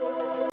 Oh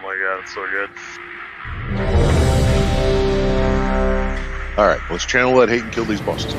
my god, it's so good. Alright, let's channel that hate and kill these bosses.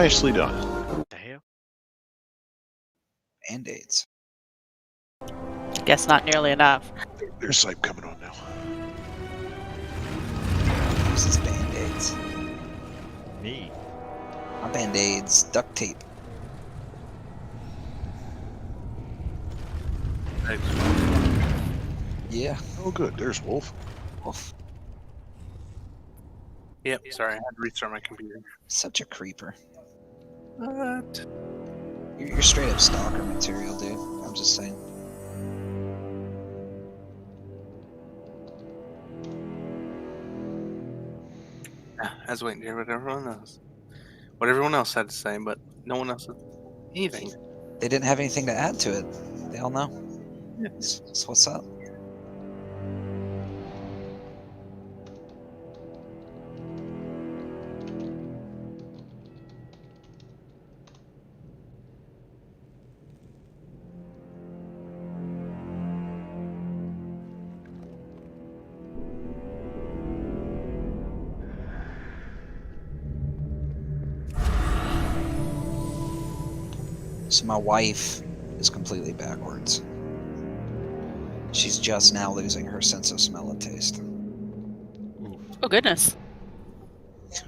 Nicely done. What the hell? Band-aids. Guess not nearly enough. There's Sype coming on now. This is band-aids. Me. My band-aids, duct tape. Yeah. Oh, good. There's Wolf. Wolf. Yep, sorry, I had to restart my computer. Such a creeper. What? You're straight up stalker material, dude. I'm just saying. I was waiting to hear what everyone else had to say, but no one else said anything. They didn't have anything to add to it. They all know. Yeah. That's what's up. So my wife is completely backwards. She's just now losing her sense of smell and taste. Oh goodness.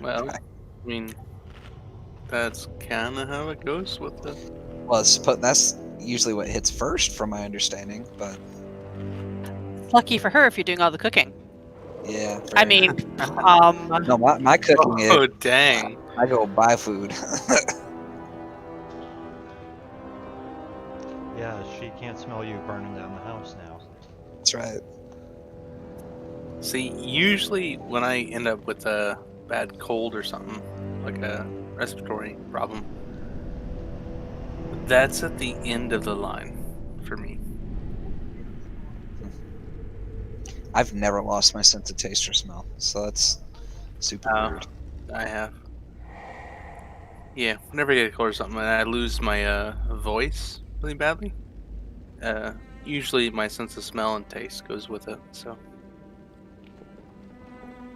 Well, I mean, that's kind of how it goes with the. Well, that's usually what hits first, from my understanding. But Lucky for her if you're doing all the cooking. yeah, I fair. mean, no, my cooking Oh, is dang. I go buy food. Yeah, she can't smell you burning down the house now. That's right. See, usually when I end up with a bad cold or something, like a respiratory problem, that's at the end of the line for me. I've never lost my sense of taste or smell, so that's super weird. I have. Yeah, whenever I get a cold or something and I lose my voice really badly, usually my sense of smell and taste goes with it, so.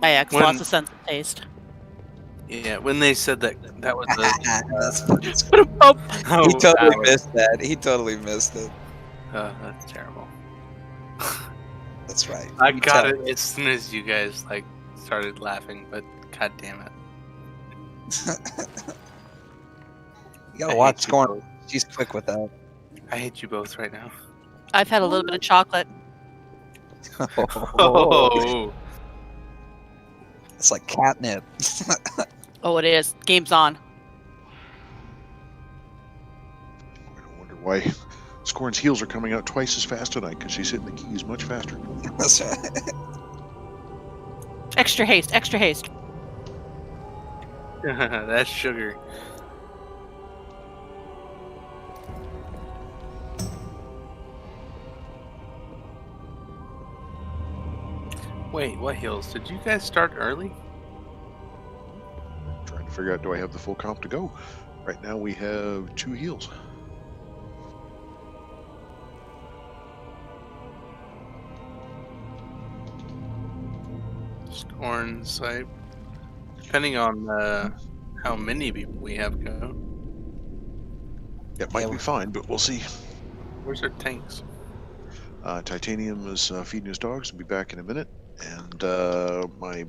my ex When- lost a sense of taste. Yeah, when they said that was the. That's funny. Oh, He totally hour. missed that. He totally missed it. That's terrible. That's right. I You got tell- it as soon as you guys like started laughing, but god damn it. You gotta I watch hate you Scorn. both. She's quick with that. I hate you both right now. I've had a little bit of chocolate. Oh, It's like catnip. Oh, it is. Game's on. I don't wonder why Scorn's heels are coming out twice as fast tonight because she's hitting the keys much faster. That's right. Extra haste, extra haste. that's sugar. Wait, what hills? Did you guys start early? Trying to figure out, do I have the full comp to go? Right now we have 2 heals. Scorn site. Depending on how many people we have go. That might Yeah, be fine, but we'll see. Where's our tanks? Titanium is feeding his dogs. He'll be back in a minute. And my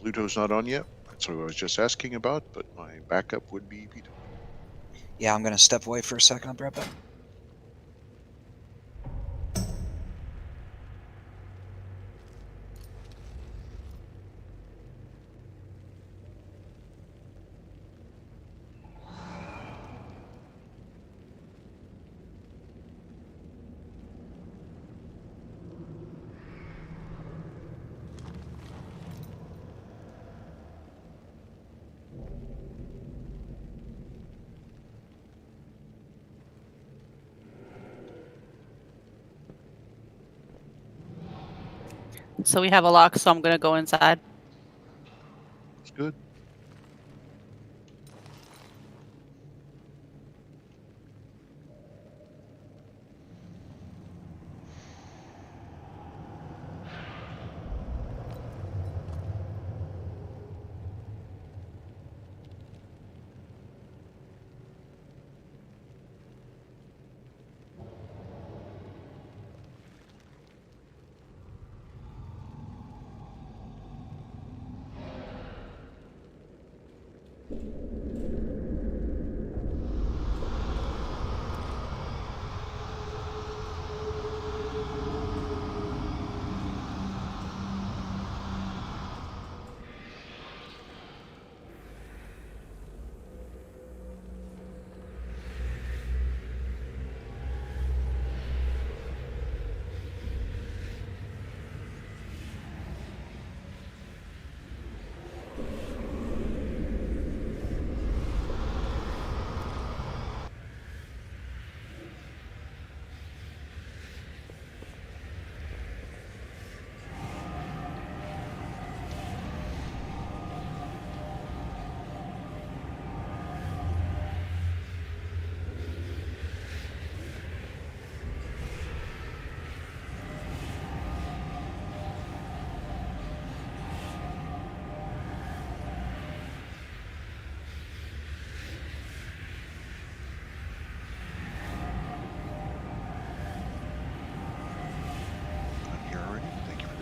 Bluto's not on yet. That's what I was just asking about, but my backup would be Peter. Yeah, I'm gonna step away for a second. I'll be right back. So we have a lock, so I'm gonna go inside. It's good.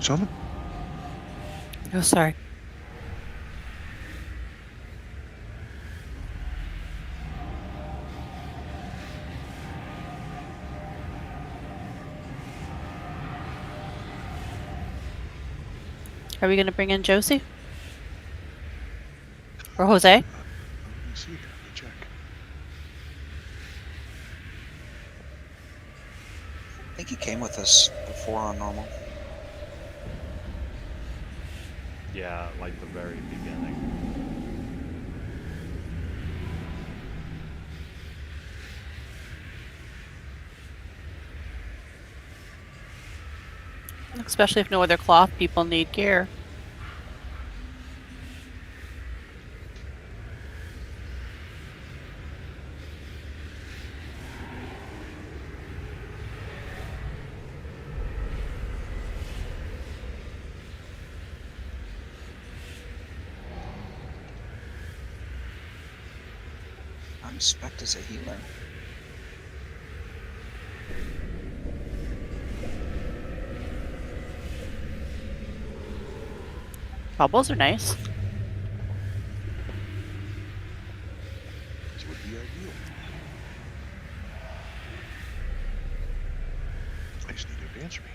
Summon. Oh, sorry. Are we going to bring in Josie? Or Jose? Let me see here. Let me check. I think he came with us before on normal. Yeah, like the very beginning. Especially if no other cloth people need gear. I'm spec'd as a healer. Bubbles are nice. This would be ideal. I just need to advance me.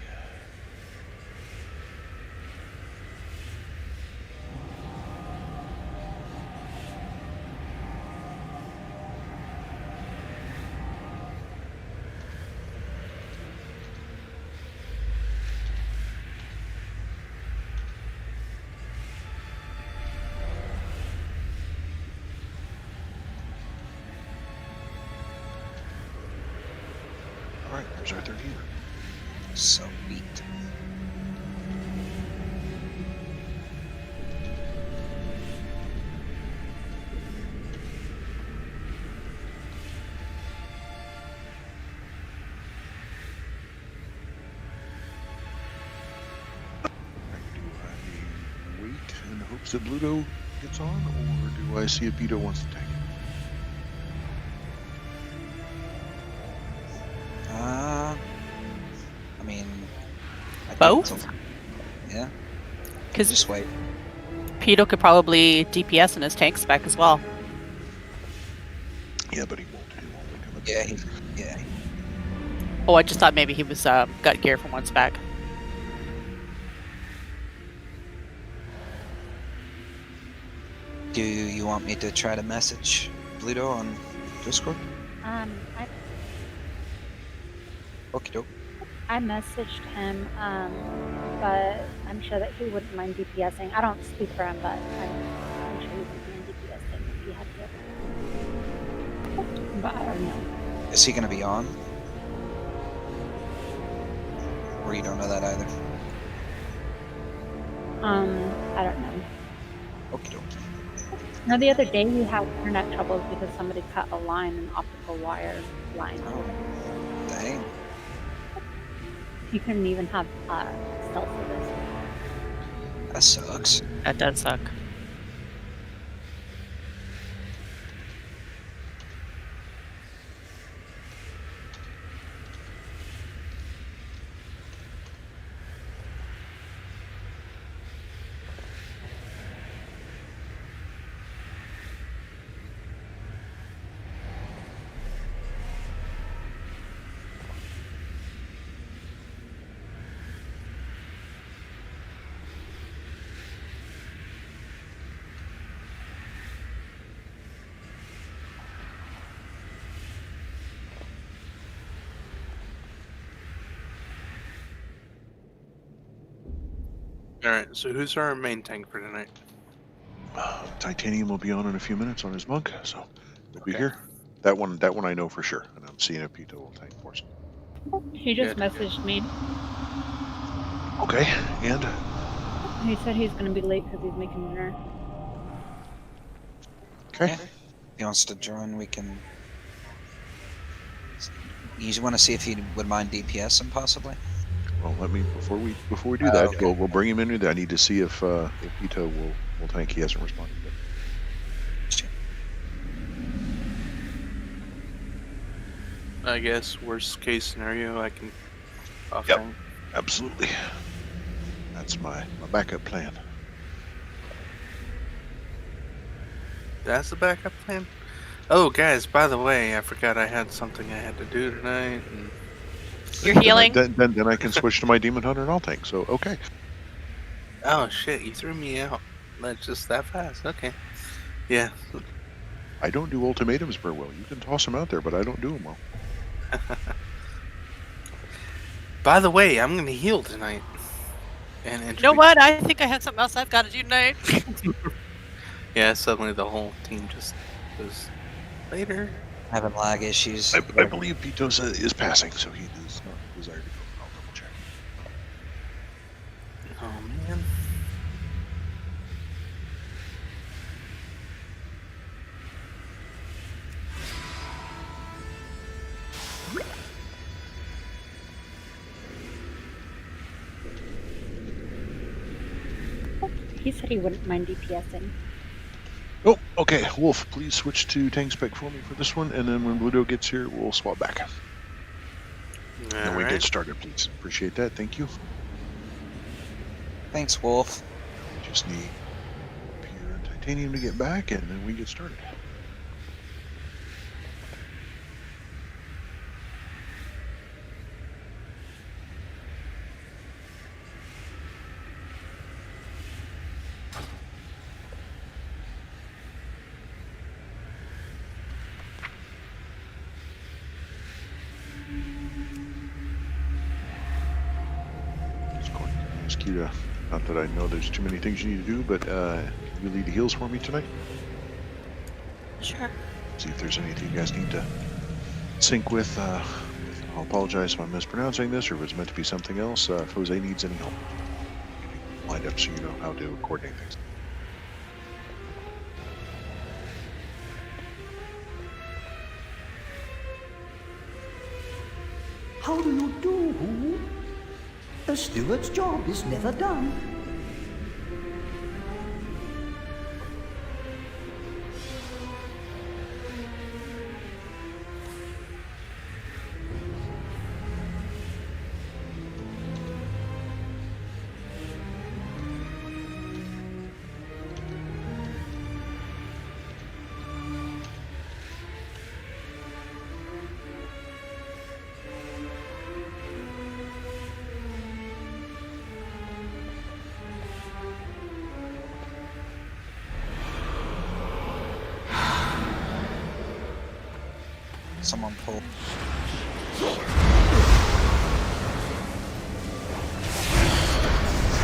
Alright, there's our third healer. Sweet. Do I wait in hopes that Bluto gets on, or do I see if Vito wants to tank it? I mean, I think Both? it's yeah, Because just wait. Pito could probably DPS in his tank spec as well. Yeah, but he won't. He won't become a Yeah, yeah. Oh, I just thought maybe he was got gear from one spec. Do you want me to try to message Bluto on Discord? I Okie doke. I messaged him, but I'm sure that he wouldn't mind DPSing. I don't speak for him, but I'm sure he wouldn't mind DPSing if he had to. But I don't know. Is he gonna be on? Or you don't know that either? I don't know. Okie doke. No, the other day we had internet troubles because somebody cut a line, an optical wire line. Oh, dang. He couldn't even have cell service. That sucks. That does suck. Alright, so who's our main tank for tonight? Titanium will be on in a few minutes on his monk, so he'll be Okay. here. That one I know for sure, and I'm seeing if Pito will tank for us. He just Good. messaged me. Okay, and He said he's going to be late because he's making dinner. okay. Yeah. If he wants to join, we can. You want to see if he would mind DPSing possibly? Well, let me before we do Oh, that, okay. we'll bring him in there. I need to see if Pito will tank. He hasn't responded yet. I guess worst case scenario, I can off Yep. tank. Absolutely. That's my backup plan. That's the backup plan? Oh, guys, by the way, I forgot I had something I had to do tonight. And... You're healing? Then I can switch to my Demon Hunter and all tank. So, okay. Oh, shit, you threw me out. That's just that fast. Okay. Yeah. I don't do ultimatums very well. You can toss them out there, but I don't do them well. By the way, I'm going to heal tonight. And You know what? I think I have something else I've got to do tonight. Yeah, suddenly the whole team just goes later. Having lag issues. I believe Pitos is passing, so he does not desire to go. I'll double check. Oh, man. He said he wouldn't mind DPSing. Oh, okay. Wolf, please switch to tank spec for me for this one, and then when Bluto gets here, we'll swap back. And we get started, please. Appreciate that. Thank you. Thanks, Wolf. Just need Pure and Titanium to get back, and then we get started. Ask you to, not that I know there's too many things you need to do, but you lead the heals for me tonight. Sure. See if there's anything you guys need to sync with. I'll apologize if I'm mispronouncing this or if it's meant to be something else. If Jose needs any help, lined up so you know how to coordinate things. How do you do? A steward's job is never done. Someone pull.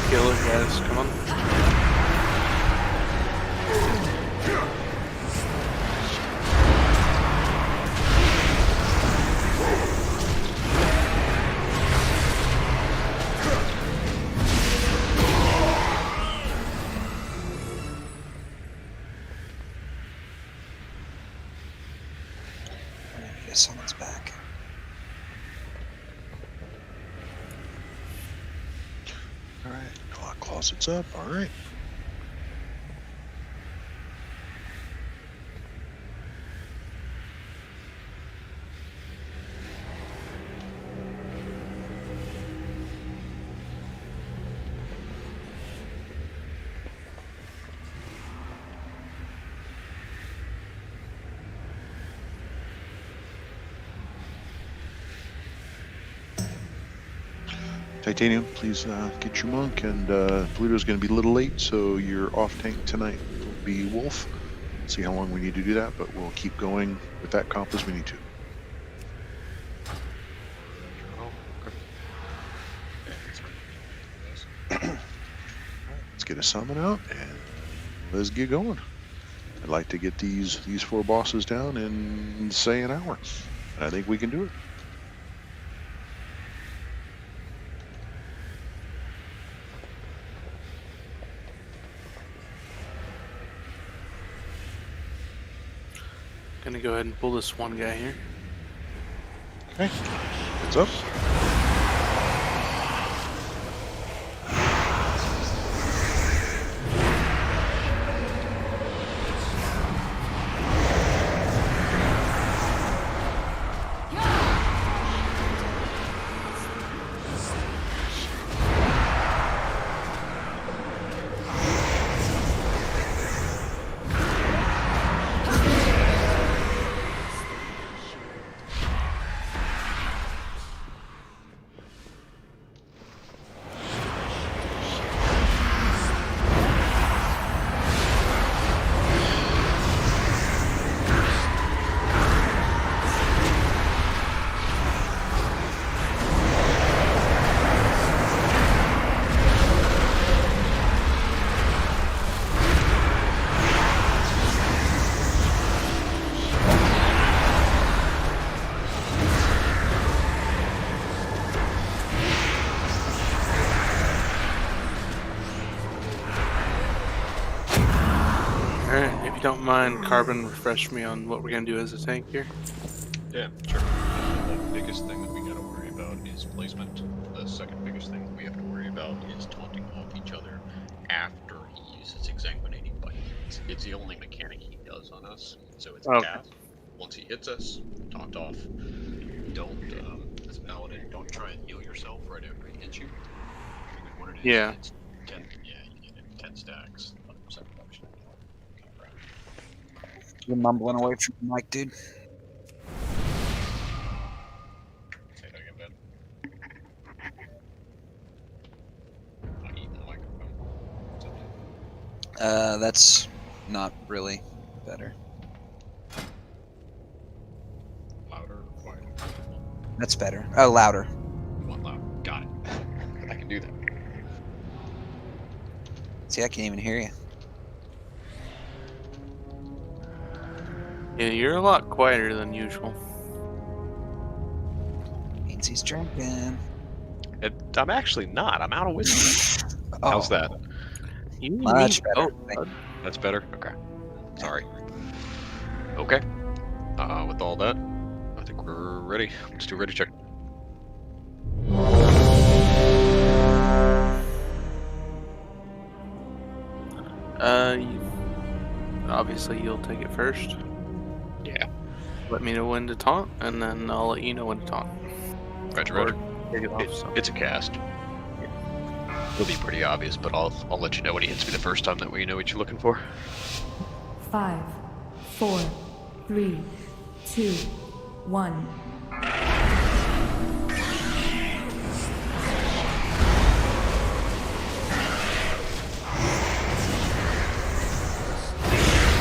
Killer, guys, come on. I guess someone's back. All right, closet's up. All right. Titanium, please get your monk, and Pluto's going to be a little late, so your off tank tonight will be Wolf. See how long we need to do that, but we'll keep going with that comp as we need to. Let's get a summon out and let's get going. I'd like to get these 4 bosses down in, say, an hour. I think we can do it. Gonna go ahead and pull this one guy here. Okay, it's up. don't mind, Carbon, refresh me on what we're gonna do as a tank here. Yeah, sure. The biggest thing that we gotta worry about is placement. The second biggest thing that we have to worry about is taunting off each other after he uses Exsanguinating Bite. It's the only mechanic he does on us, so it's a Okay. cast. Once he hits us, taunt off. Don't, as a paladin, don't try and heal yourself right after he hits you. Because what it is, Yeah. it's 10, yeah, you get it, 10 stacks, 100% reduction. Kind of crap. You're mumbling away from the mic, dude. Say that again, Ben. Not eating the microphone. Something. That's not really better. Louder, quieter. That's better. Oh, louder. One louder. Got it. I can do that. See, I can't even hear you. Yeah, you're a lot quieter than usual. Means he's drinking. I'm actually not. I'm out of wisdom. Oh, How's that? You and Much me better. both, bud. That's better? Okay. Sorry. Okay. With all that, I think we're ready. Let's do ready check. Obviously you'll take it first. Yeah. Let me know when to taunt, and then I'll let you know when to taunt. Roger, Or roger. take it off. So. It's a cast. It'll be pretty obvious, but I'll let you know when he hits me the first time. That way you know what you're looking for. 5, 4, 3, 2, 1.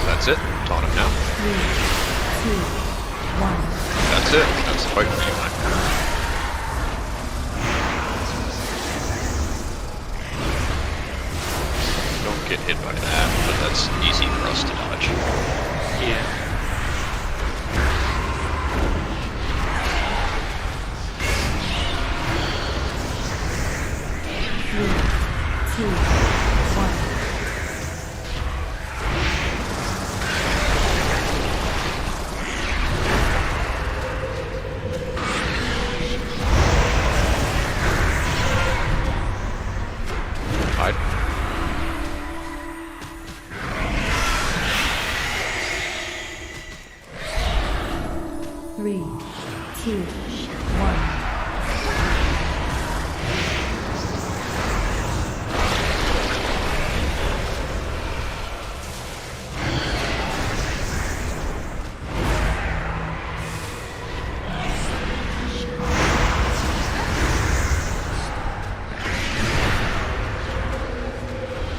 That's it. Taunt him now. 3, 2, 1. That's it. That's the fight for you, man. Don't get hit by that, but that's easy for us to dodge. Yeah. Three, two, one. Hide. Three, two, one.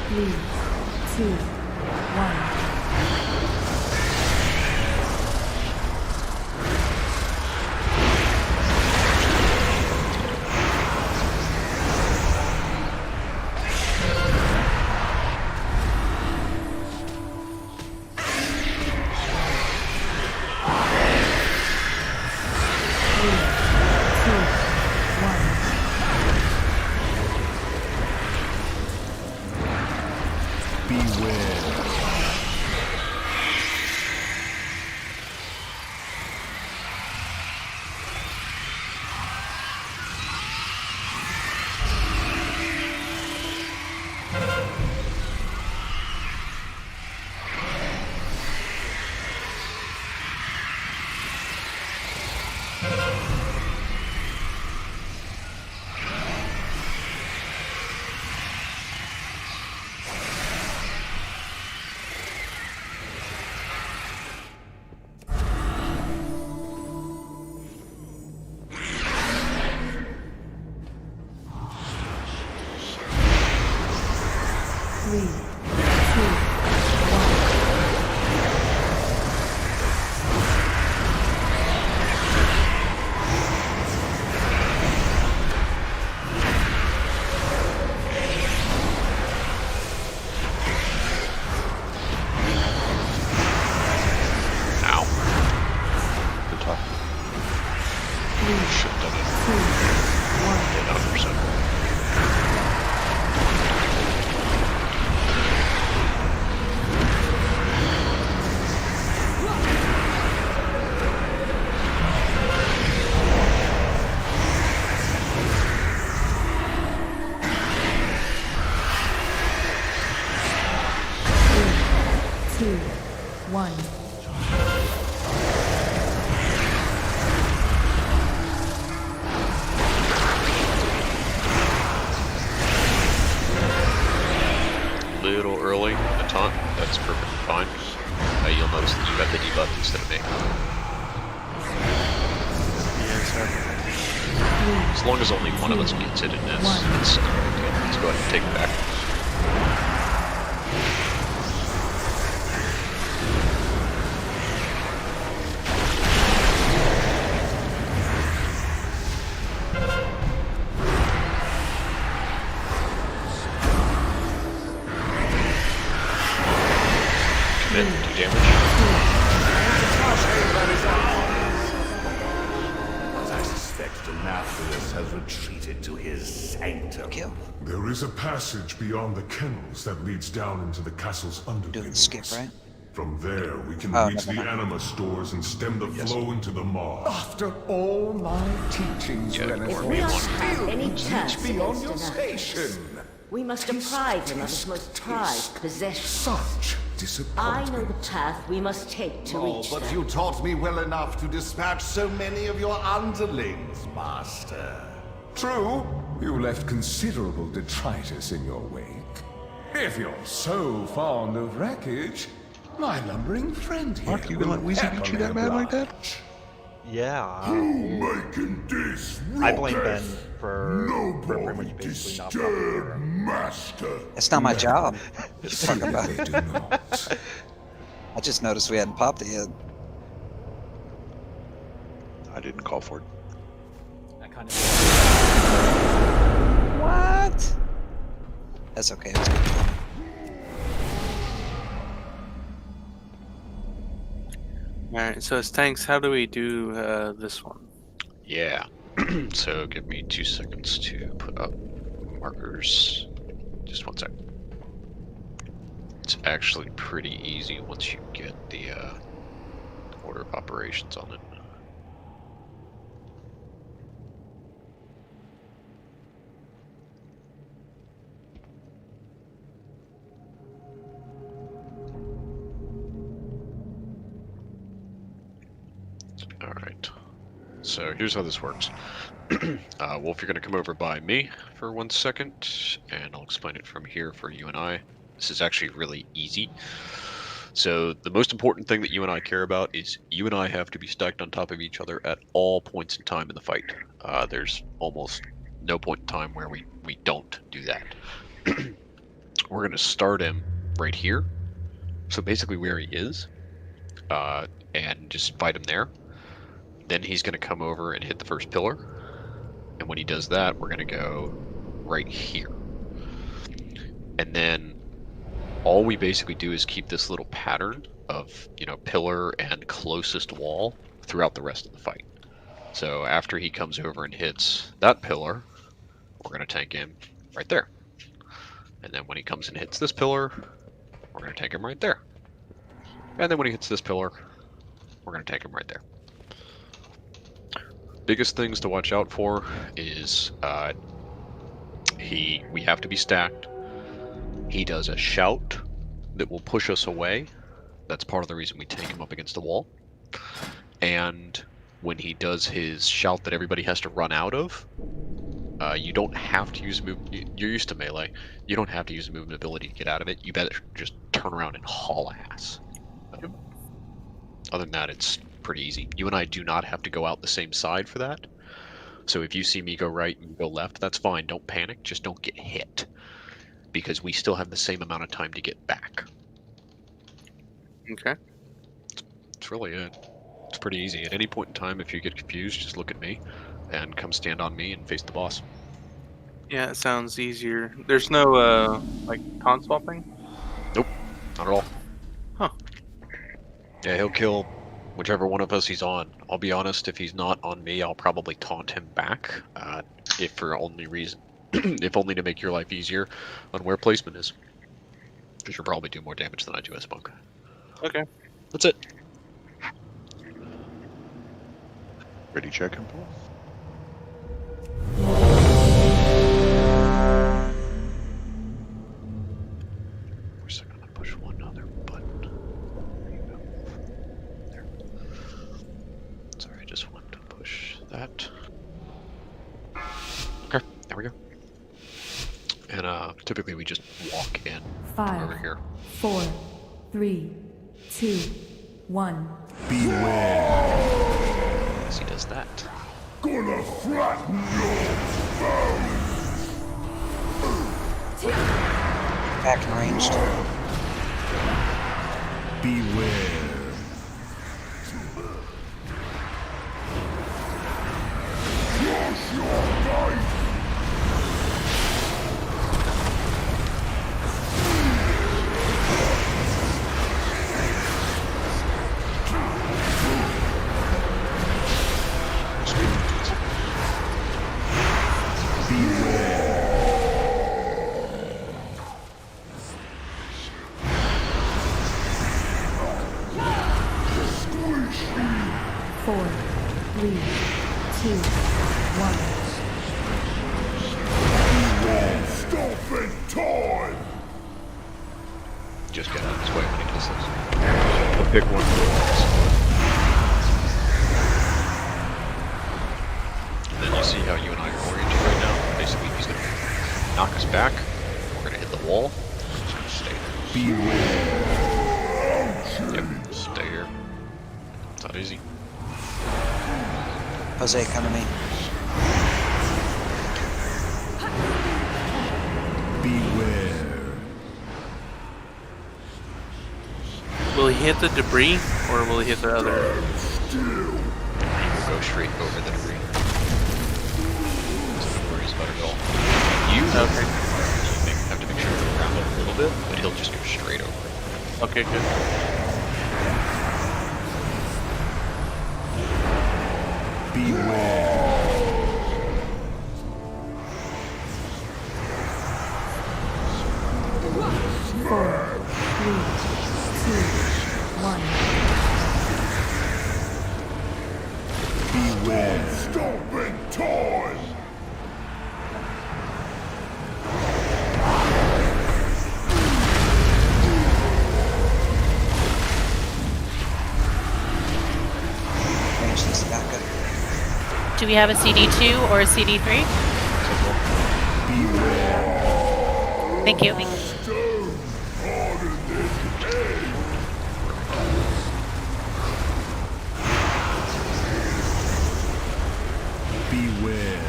Three, two, one. Three, two, one. Three, two, one. Ow. Good talk. Three, Should have done it. two, one. Yeah, 100%. 1. Little early, the taunt. That's perfectly fine. You'll notice that you got the debuff instead of me. As long as only one of us gets it in this, it's not a big deal. Let's go ahead and take it back. Come in, do damage. I suspect Denathrius has retreated to his sanctum. Kill. There is a passage beyond the kennels that leads down into the castle's Do the underground. skip, right? From there, we can Oh, reach the never mind. anima stores and stem the flow into the maw. After all my teachings, Yeah, Renaissance, ignore me. you If we still any teach chance beyond against your Denathrius, station. we must deprive him of his most prized possession. Such I disappointment. know the path we must take to reach but them. you taught me well enough to dispatch so many of your underlings, Master. True, you left considerable detritus in your wake. If you're so fond of wreckage, my lumbering friend here Mark, you gonna let Weezy beat you that bad like that? Yeah. Making this I blame Ben ruckus? for pretty much basically not Disturb following master. It's not my job. Fuck about they it. do not. I just noticed we hadn't popped it yet. I didn't call for it. I kind of. What? That's okay. It was good. Alright, so as tanks, how do we do this one? Yeah. So give me 2 seconds to put up markers. Just 1 sec. It's actually pretty easy once you get the order of operations on it. Alright. So here's how this works. Wolf, you're going to come over by me for 1 second, and I'll explain it from here for you and I. This is actually really easy. So the most important thing that you and I care about is you and I have to be stacked on top of each other at all points in time in the fight. There's almost no point in time where we don't do that. We're going to start him right here. So basically where he is, and just fight him there. Then he's going to come over and hit the first pillar. And when he does that, we're going to go right here. And then all we basically do is keep this little pattern of, pillar and closest wall throughout the rest of the fight. So after he comes over and hits that pillar, we're going to tank him right there. And then when he comes and hits this pillar, we're going to tank him right there. And then when he hits this pillar, we're going to tank him right there. Biggest things to watch out for is we have to be stacked. He does a shout that will push us away. That's part of the reason we tank him up against the wall. And when he does his shout that everybody has to run out of, you don't have to use you're used to melee. You don't have to use a movement ability to get out of it. You better just turn around and haul ass. Other than that, it's pretty easy. You and I do not have to go out the same side for that. So if you see me go right and go left, that's fine. Don't panic. Just don't get hit. Because we still have the same amount of time to get back. Okay. That's really it. It's pretty easy. At any point in time, if you get confused, just look at me and come stand on me and face the boss. Yeah, it sounds easier. There's no, taunt swapping? Nope. Not at all. Huh. Yeah, he'll kill whichever one of us he's on. I'll be honest, if he's not on me, I'll probably taunt him back, if for only reason, if only to make your life easier on where placement is. Because you'll probably do more damage than I do as Monk. Okay. That's it. Ready, check and pull. For a second, I'm gonna push one other button. There you go. There we go. And typically we just walk in Five, over here. 4, 3, 2, 1. As he does that. Gonna flatten your Back and ranged. Beware. Four, 3, 2, 1. stopping time! Just get out of his way when he does this. He'll pick one of the walls. And then you see how you and I are oriented right now. Basically, he's going to knock us back. We're going to hit the wall. Just going to stay there. Yep, stay here. It's not easy. Jose, come to me. Beware. Will he hit the debris, or will he hit the other? We'll go straight over the debris. So don't worry about it at all. You have to make sure to go around it a little bit, but he'll just go straight over it. Okay, good. Beware. 4, 3, 2, 1. Beware. Stopping time! Range this back up. Do we have a CD2 or a CD3? Thank you. Beware.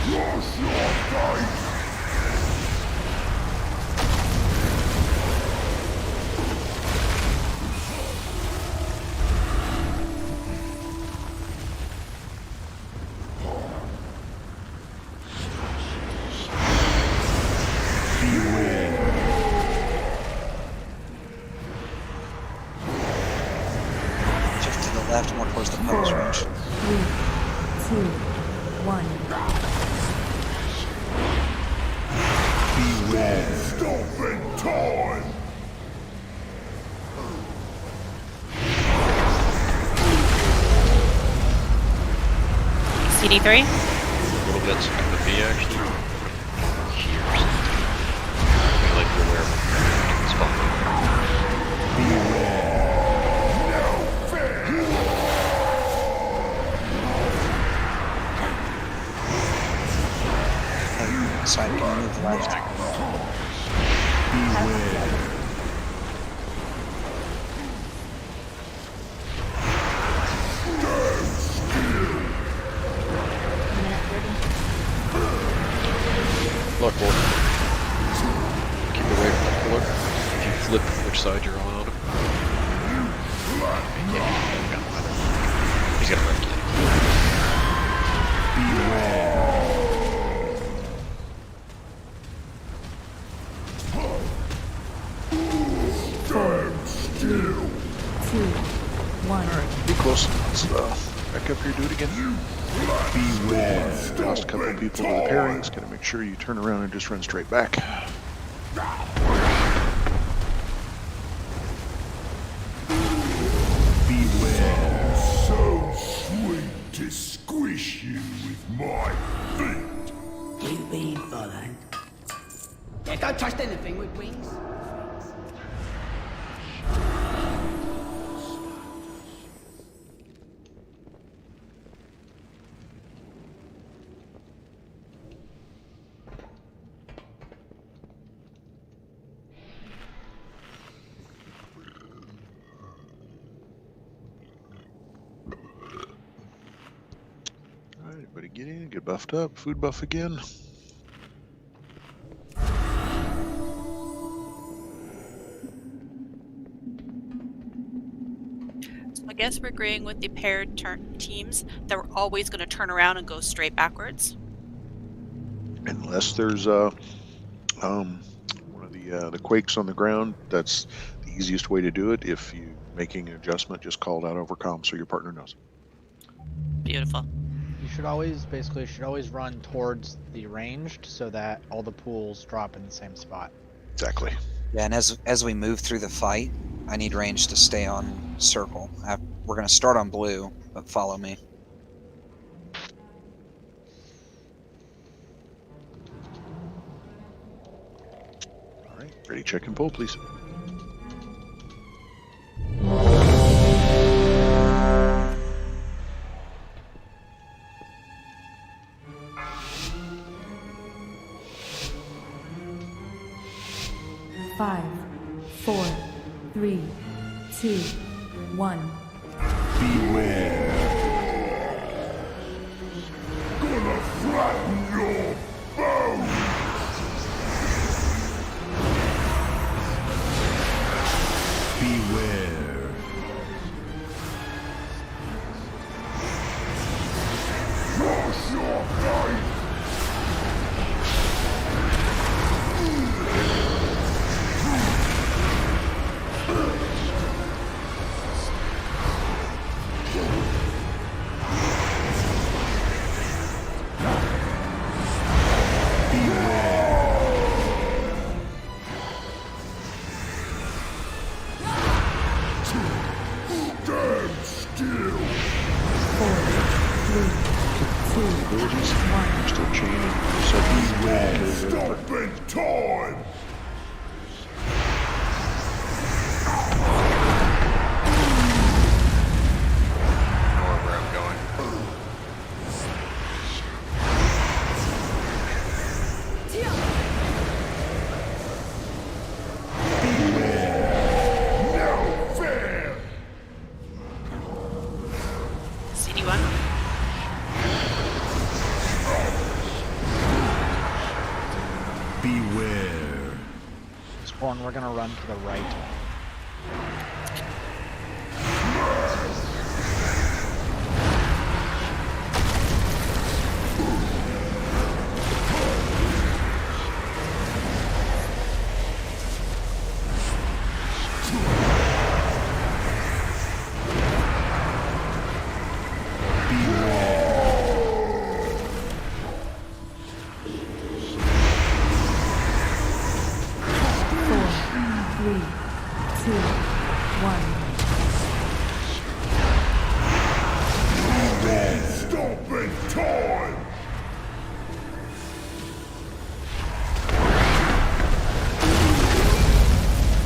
Cross your face! Shift to the left, more towards the puddles range. 3, 2, 1. Beware. Stopping time! CD3? A little bit of the V actually. Here. I like to wear my spot. Hey, side, can you move left? Look, Wolf. Keep away from the pillar. If you flip which side you're on him. He's gonna wreck you. Still. 2, 1. Be close. Let's back up here, do it again. Beware. Lost a couple of people to the pairings. Gotta make sure you turn around and just run straight back. Beware. So sweet to squish you with my feet. You been followed? Yeah, don't trust anything with wings. Everybody get in, get buffed up, food buff again. So I guess we're agreeing with the paired teams that we're always going to turn around and go straight backwards. Unless there's one of the quakes on the ground, that's the easiest way to do it. If you making an adjustment, just call it out over comm so your partner knows. Beautiful. You should always run towards the ranged so that all the pools drop in the same spot. Exactly. Yeah, and as we move through the fight, I need range to stay on circle. We're going to start on blue, but follow me. All right, ready, check and pull, please. Five, 4, 3, 2, 1. Beware. Gonna flatten your bones. Beware. Cross your fate. Still chaining. Stop in time. Or where I'm going. No fair. CD1. Beware. Spawn, we're gonna run to the right. Stop in time.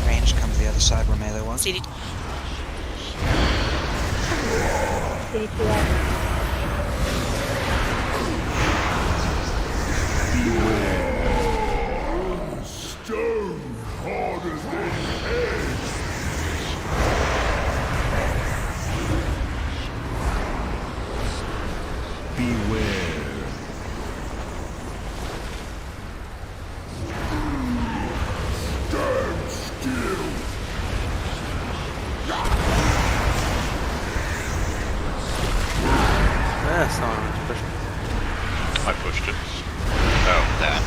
Range, come to the other side where melee was. CD. Stone harder than head. Beware. Stand still. That's not much push. I pushed it. Oh, that.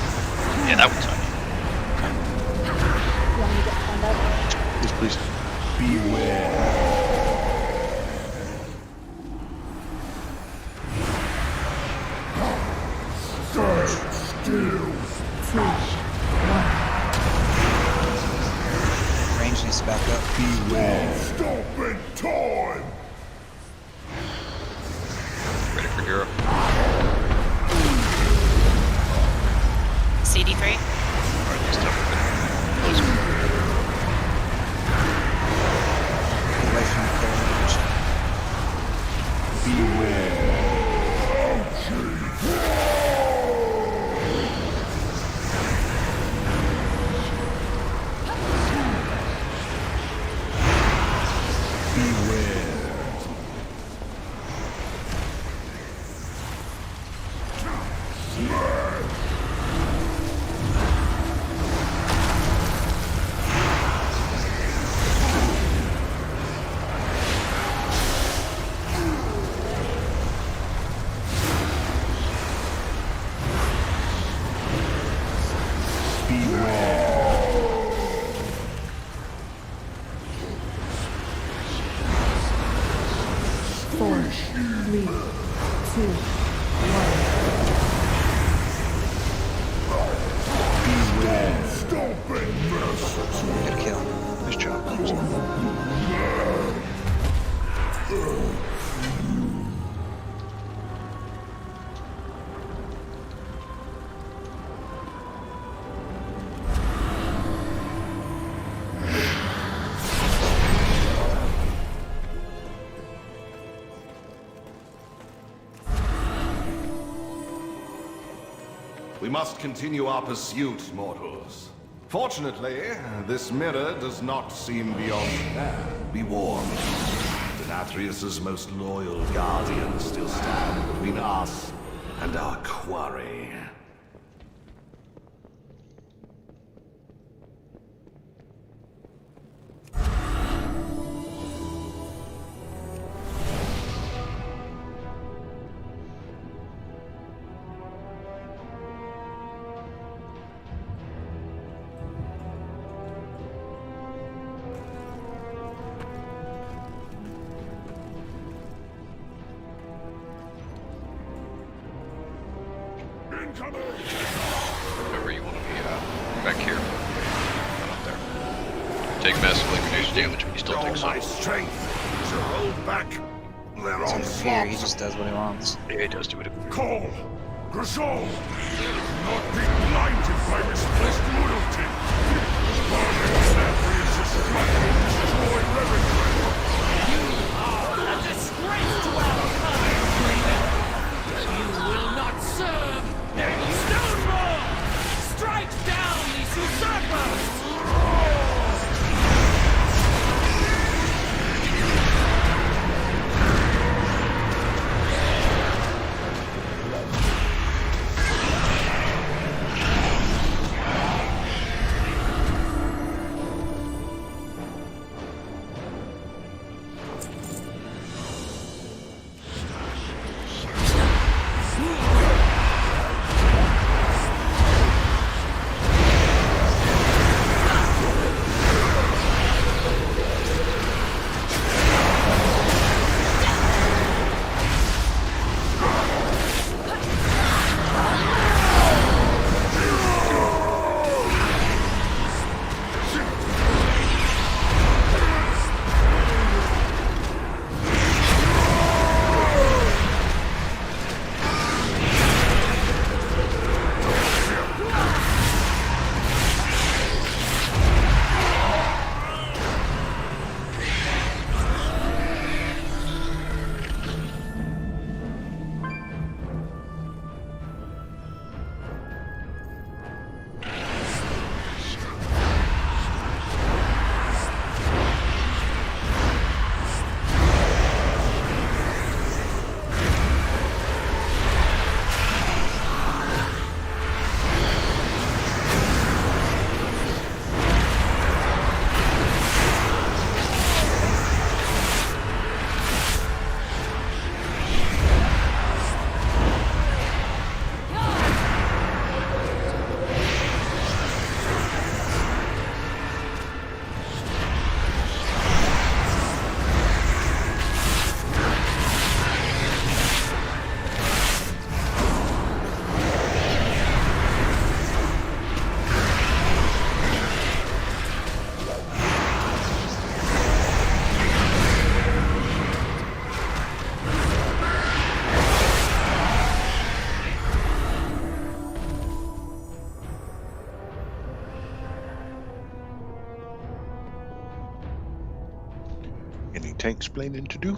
Yeah, that was tiny. You want me to get stand up? Yes, please. Beware. Stand still. 2, 1. Range needs to back up. Beware. Stop in time. Ready for hero. CD3. Alright, this time we're gonna close it. Away from the range. Beware. Beware. 4, 3, 2, 1. Good kill. Nice job. We must continue our pursuit, mortals. Fortunately, this mirror does not seem beyond repair. Be warned. Denatrius's most loyal guardians still stand between us and our quarry. Remember, you want to be back here, not up there. Take massive liquidation damage, but you still take some. strength to hold back their He's under fear, he just does what he wants. Yeah, he does do it. Call! Grasol! Not be blinded by misplaced loyalty! Denatrius' struggle to destroy Revendreth! You are a disgrace to our kind! You will not serve! Stoneborn! Strike down these usurpers! Any tank explaining to do?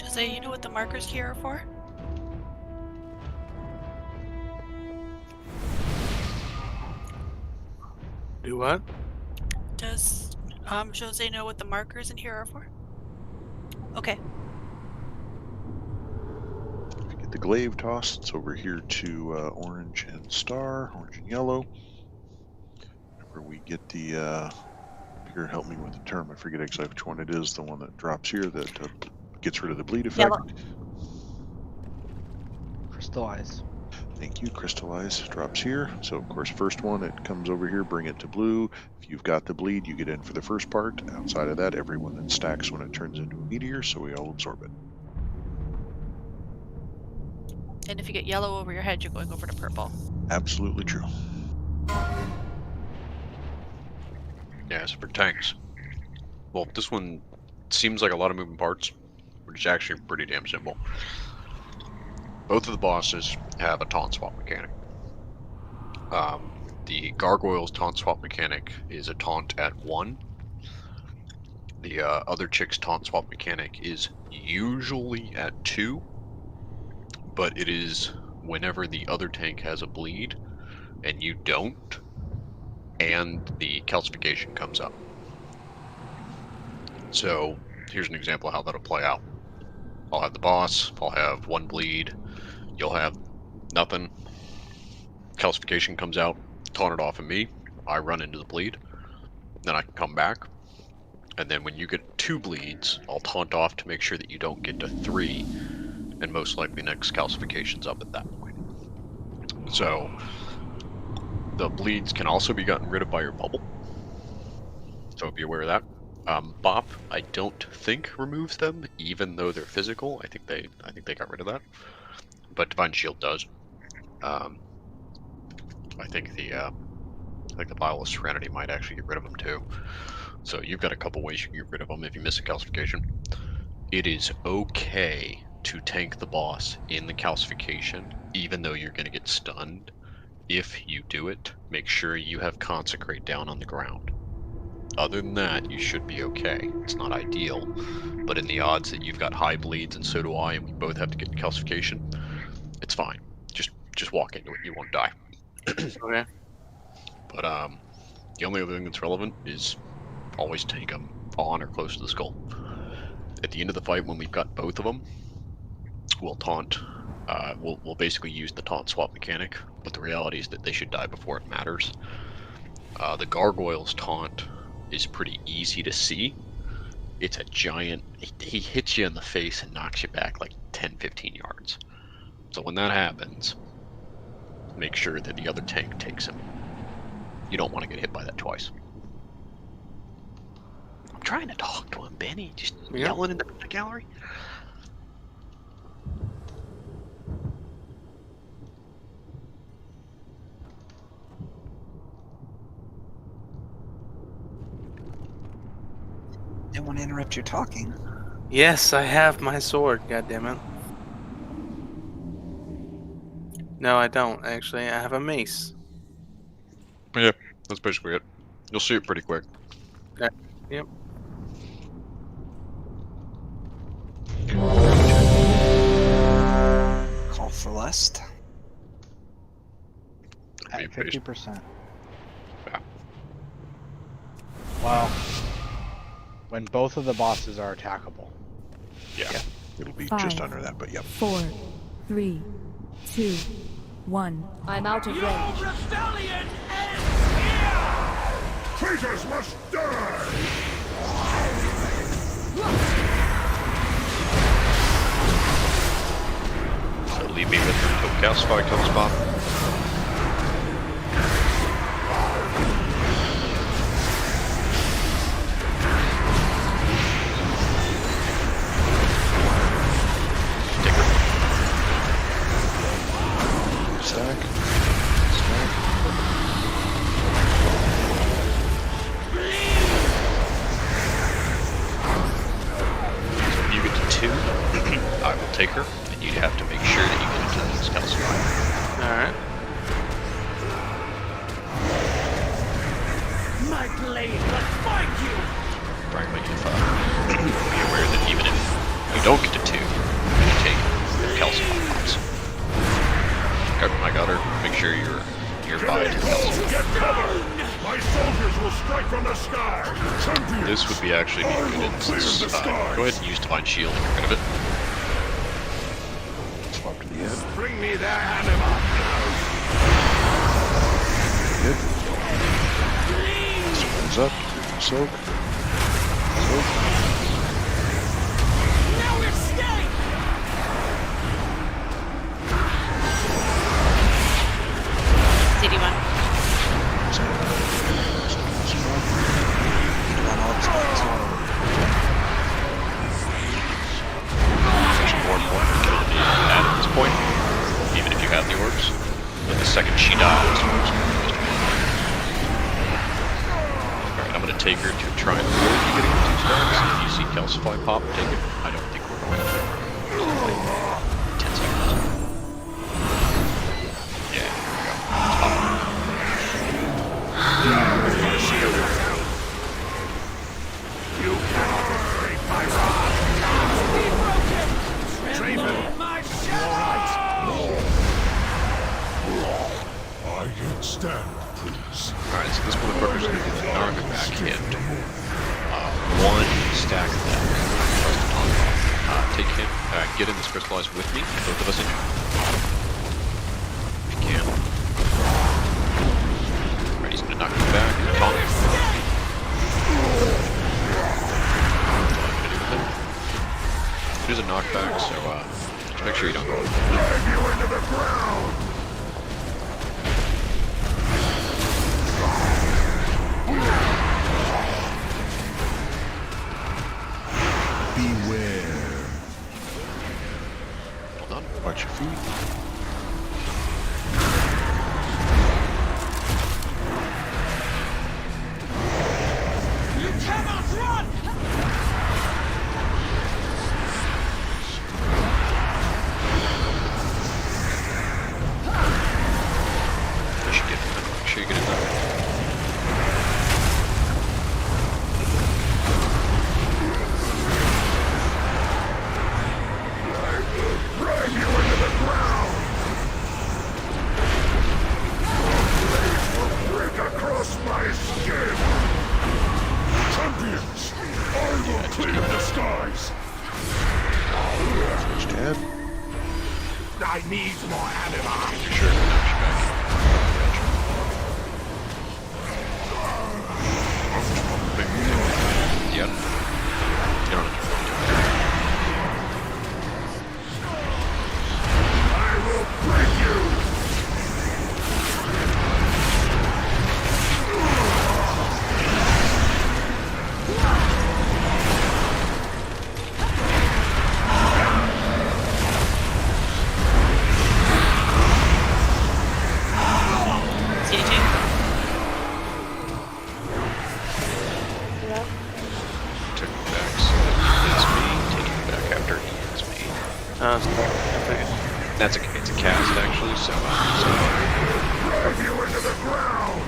Jose, you know what the markers here are for? Do what? Does Jose know what the markers in here are for? Okay. Get the glaive tossed. It's over here to orange and star, orange and yellow. Whenever we get the here, help me with the term. I forget exactly which one it is. The one that drops here that gets rid of the bleed effect. Yellow. Crystallize. Thank you. Crystallize drops here. So, of course, first one, it comes over here, bring it to blue. If you've got the bleed, you get in for the first part. Outside of that, everyone then stacks when it turns into a meteor, so we all absorb it. And if you get yellow over your head, you're going over to purple. Absolutely true. Yeah, so for tanks. Well, this one seems like a lot of moving parts, which is actually pretty damn simple. Both of the bosses have a taunt swap mechanic. The Gargoyle's taunt swap mechanic is a taunt at 1. The other chick's taunt swap mechanic is usually at 2, but it is whenever the other tank has a bleed and you don't, and the calcification comes up. So here's an example of how that'll play out. I'll have the boss, I'll have 1 bleed, you'll have nothing. Calcification comes out, taunt it off of me, I run into the bleed, then I can come back, and then when you get 2 bleeds, I'll taunt off to make sure that you don't get to 3, and most likely next calcification's up at that point. So the bleeds can also be gotten rid of by your bubble, so be aware of that. Bop, I don't think removes them, even though they're physical. I think they got rid of that, but Divine Shield does. I think the Vial of Serenity might actually get rid of them too. So you've got a couple ways you can get rid of them if you miss a calcification. It is okay to tank the boss in the calcification, even though you're going to get stunned. If you do it, make sure you have Consecrate down on the ground. Other than that, you should be okay. It's not ideal, but in the odds that you've got high bleeds and so do I, and we both have to get calcification, it's fine. Just walk into it. You won't die. Okay. But the only other thing that's relevant is always tank them on or close to the skull. At the end of the fight, when we've got both of them, we'll taunt. We'll basically use the taunt swap mechanic, but the reality is that they should die before it matters. The Gargoyle's taunt is pretty easy to see. It's a giant, he hits you in the face and knocks you back like 10-15 yards. So when that happens, make sure that the other tank takes him. You don't want to get hit by that twice. I'm trying to talk to him, Benny. Just yelling in the gallery. Don't want to interrupt your talking. Yes, I have my sword, goddammit. No, I don't, actually. I have a mace. Yeah, that's basically it. You'll see it pretty quick. Okay. Yep. Call for Lust. At 50%. Yeah. Wow. When both of the bosses are attackable. Yeah. It'll be 5, just under that, but yep. 4, 3, 2, 1. I'm out of range. Your rebellion ends here! Traitors must die! So leave me with her until Calcify comes by. Stack. If you get to 2, I will take her, and you'd have to make sure that you get into the next Calcify. Alright. My blade will find you! Frankly, if, be aware that even if you don't get to 2, you're going to take the Calcify pops. I got her. Make sure you're nearby to the Calcify. Get cover! My soldiers will strike from the sky! Champions, This would be actually be a good instance. Go ahead and use Divine Shield and get rid of it. Swap to the end. bring me their anima! Good. Spins up. Soak. Soak. Now escape! she dies. Alright, I'm gonna take her to try and avoid you getting the 2 stacks. If you see Calcify pop, take it. I don't think we're going to. 10 seconds. Yeah, here we go. You cannot escape my wrath! Be broken! Tremble in my shadow! I can stand, please. Alright, so this motherfucker's gonna do the Narc back hit. 1 stack of that. Take him, get in this crystallized with me, both of us in. If you can. Alright, he's gonna knock you back, taunt. It is a knockback, so just make sure you don't go. Drag you into the ground! Beware. Hold on. Watch your feet. You cannot run! Make sure you get in there. Drag you into the ground! Blades will break across my skin! Champions, I will clear the skies! Switch to head. I need more anima! Sure, knock you back. Yep. You don't have to. I will break you! Took it back, so it's me. Taking it back after he hits me. That's it's a cast actually, so. Drag you into the ground!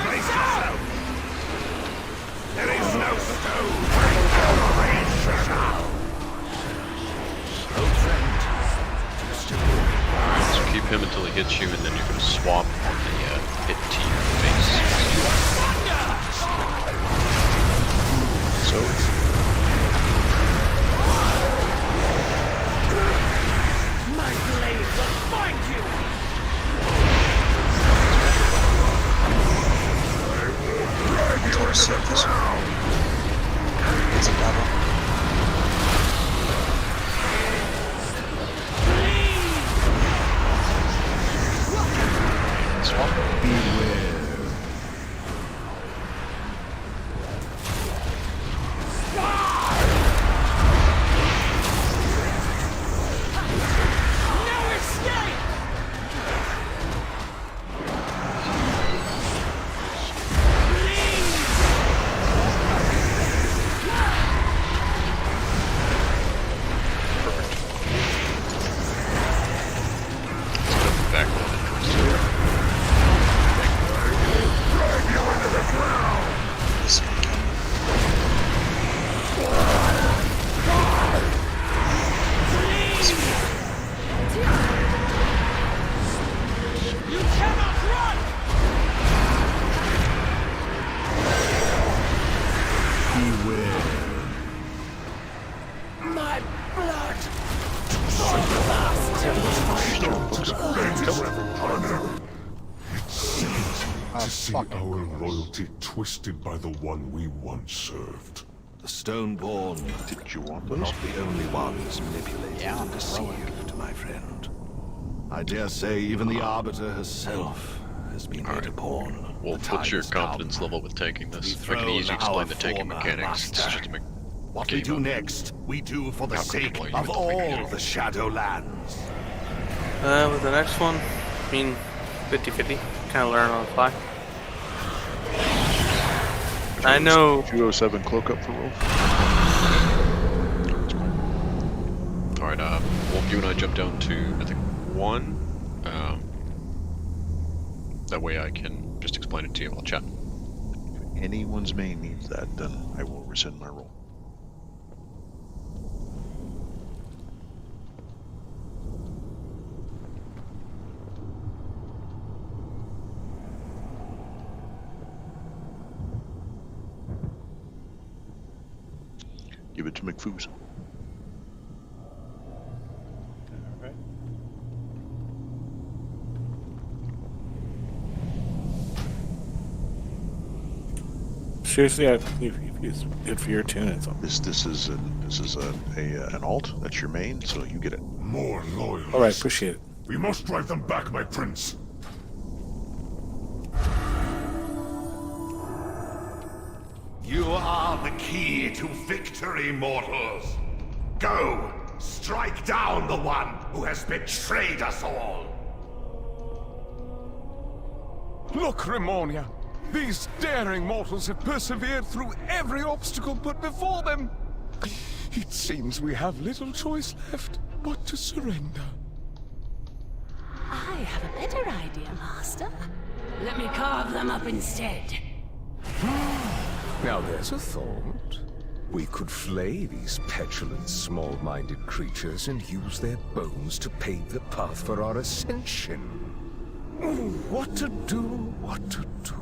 Brace yourself! There is no stone! So keep him until he hits you, and then you're going to swap on the hit to your face. So. My blade will find you! Until surface. It's a double. Swap. Beware. No escape! Back loaded towards the Drag you into the ground! This one can. You cannot run! Beware. My blood! To see our loyalty twisted by the one we once served. The Stoneborn Did you want were those? not the only ones manipulated and deceived, my friend. I dare say even the Arbiter herself has been made a pawn. Well, The what's time your has come. confidence level with taking this? I can Dethrone easily explain our the taking former mechanics. It's master. just What we do next, we do for the sake of all the Shadowlands. With the next one, I mean, 50-50. Kind of learn on the fly. I know. 207 cloak up for Wolf. Alright, Wolf, you and I jump down to, I think, 1. That way I can just explain it to you while chatting. If anyone's main needs that, then I will rescind my roll. Give it to McFoos. Alright. Seriously, if it's good for your tune, it's This is an alt. That's your main, so you get it. More loyal. all right. Appreciate it. We must drive them back, my prince. You are the key to victory, mortals. Go, strike down the one who has betrayed us all. Look, Remonia. These daring mortals have persevered through every obstacle put before them. It seems we have little choice left but to surrender. I have a better idea, Master. Let me carve them up instead. Now there's a thought. We could flay these petulant, small-minded creatures and use their bones to pave the path for our ascension. What to do, what to do.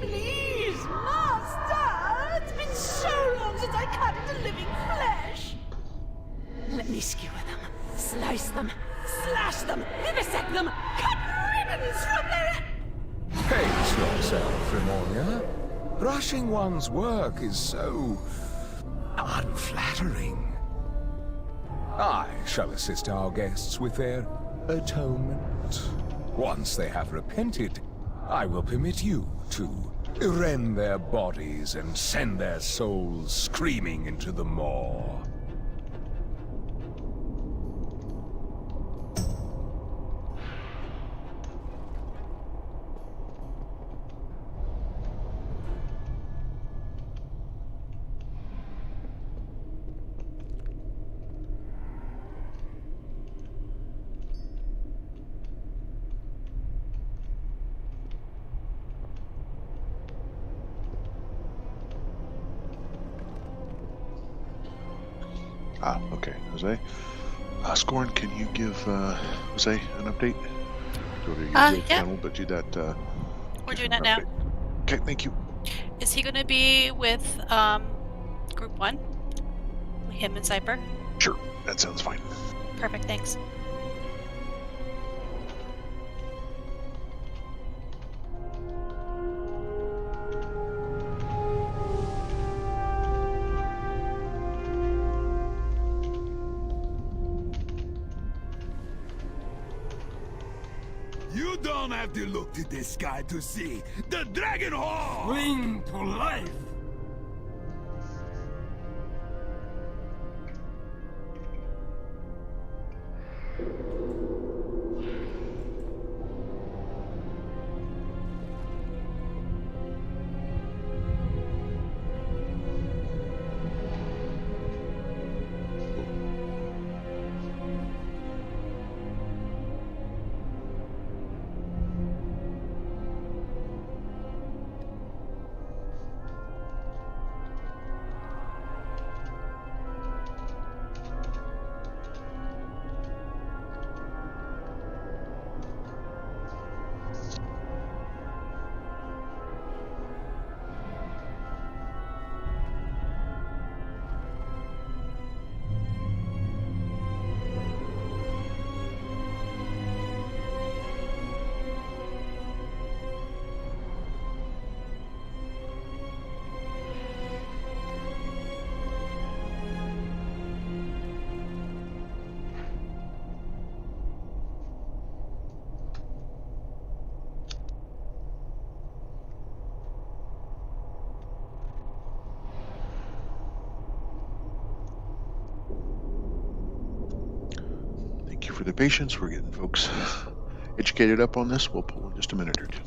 Please, Master! It's been so long since I cut into living flesh! Let me skewer them, slice them, slash them, vivisect them, cut ribbons from their... Pace yourself, Remonia. Rushing one's work is so... unflattering. I shall assist our guests with their atonement. Once they have repented, I will permit you to rend their bodies and send their souls screaming into the maw. Okay, Jose. Scorn, can you give Jose an update? Go to your yeah. channel, but do that. We're doing that now. Okay, thank you. Is he going to be with Group 1? Him and Cyper? Sure, that sounds fine. Perfect, thanks. You don't have to look to the sky to see the Dragon Hall! Bring to life! for the patience. We're getting folks educated up on this. We'll pull in just a minute or two.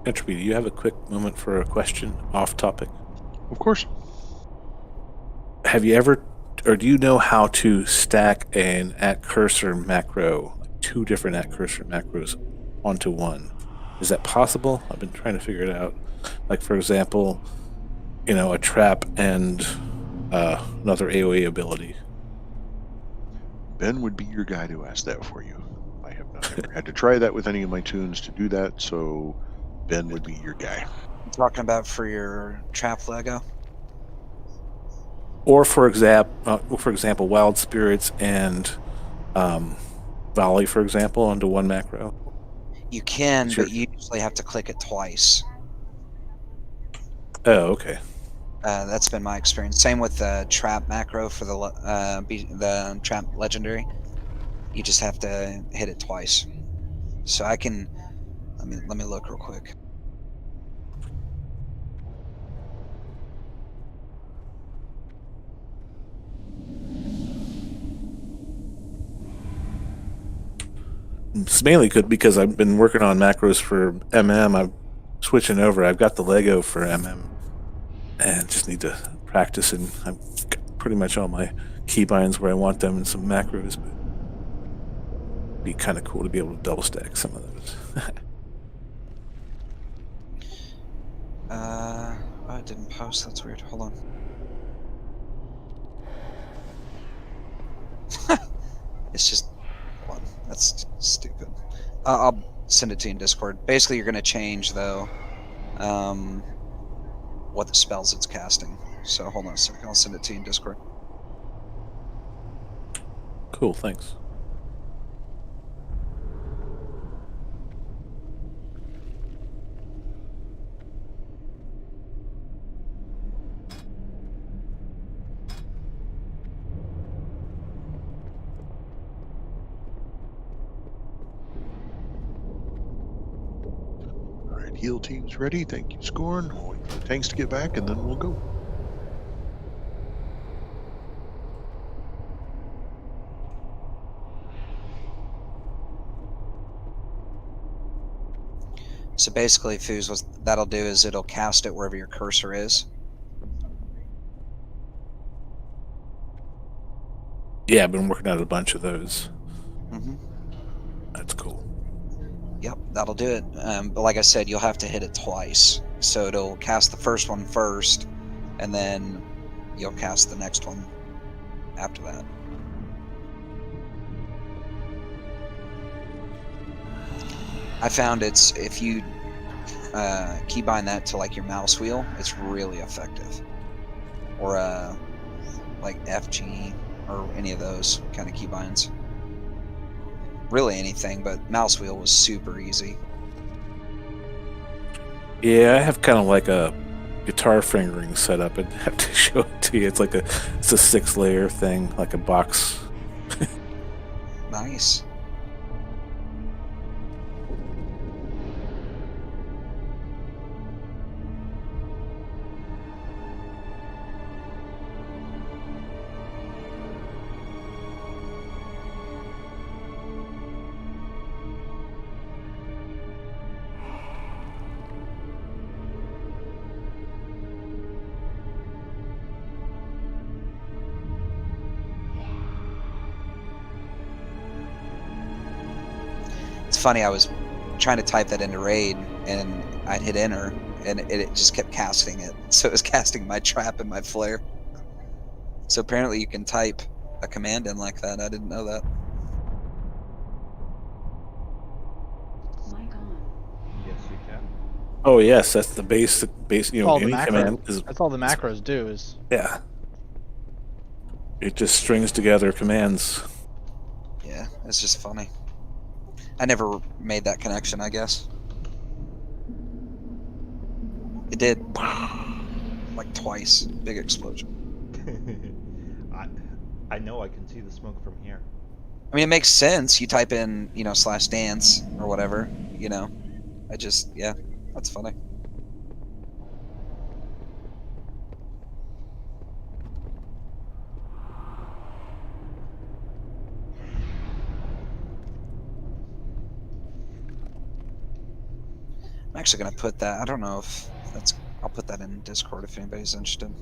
Entropy, do you have a quick moment for a question off topic? Of course. Have you ever, or do you know how to stack an @cursor macro, like 2 different @cursor macros onto one? Is that possible? I've been trying to figure it out. Like, for example, a trap and another AoE ability. Ben would be your guy to ask that for you. I have not ever had to try that with any of my tunes to do that, so Ben would be your guy. You talking about for your trap Lego? Or for example, Wild Spirits and Volley, for example, onto one macro. You can, Sure. but you usually have to click it twice. Oh, okay. That's been my experience. Same with the trap macro for the trap legendary. You just have to hit it twice. So I can. Let me look real quick. It's mainly good because I've been working on macros for MM. I'm switching over. I've got the Lego for MM, and just need to practice. And I've got pretty much all my keybinds where I want them and some macros. But it'd be kind of cool to be able to double stack some of those. Oh, it didn't post. That's weird. Hold on. It's just. Hold on. That's stupid. I'll send it to you in Discord. Basically, you're going to change, though, what the spells it's casting. So hold on a second. I'll send it to you in Discord. Cool, thanks. Heal team's ready. Thank you, Scorn. We'll wait for the tanks to get back, and then we'll go. So basically, Foos, what that'll do is it'll cast it wherever your cursor is. Yeah, I've been working out a bunch of those. Mm-hmm. That's cool. Yep, that'll do it. But like I said, you'll have to hit it twice. So it'll cast the first one first, and then you'll cast the next one after that. I found if you keybind that to like your mouse wheel, it's really effective. Or like FG or any of those kind of keybinds. Really anything, but mouse wheel was super easy. Yeah, I have kind of like a guitar fingering setup. I'd have to show it to you. It's a 6-layer thing, like a box. Nice. It's funny, I was trying to type that into Raid, and I'd hit enter, and it just kept casting it. So it was casting my trap and my flare. So apparently you can type a command in like that. I didn't know that. Yes, you can. Oh yes, that's the basic. You know, all the any command macros. is. That's all the macros do is. Yeah. It just strings together commands. Yeah, it's just funny. I never made that connection, I guess. It did. Like twice. Big explosion. I know I can see the smoke from here. I mean, it makes sense. You type in, you know, /dance or whatever, you know. Yeah, that's funny. I'm actually going to put that, I don't know if that's, I'll put that in Discord if anybody's interested.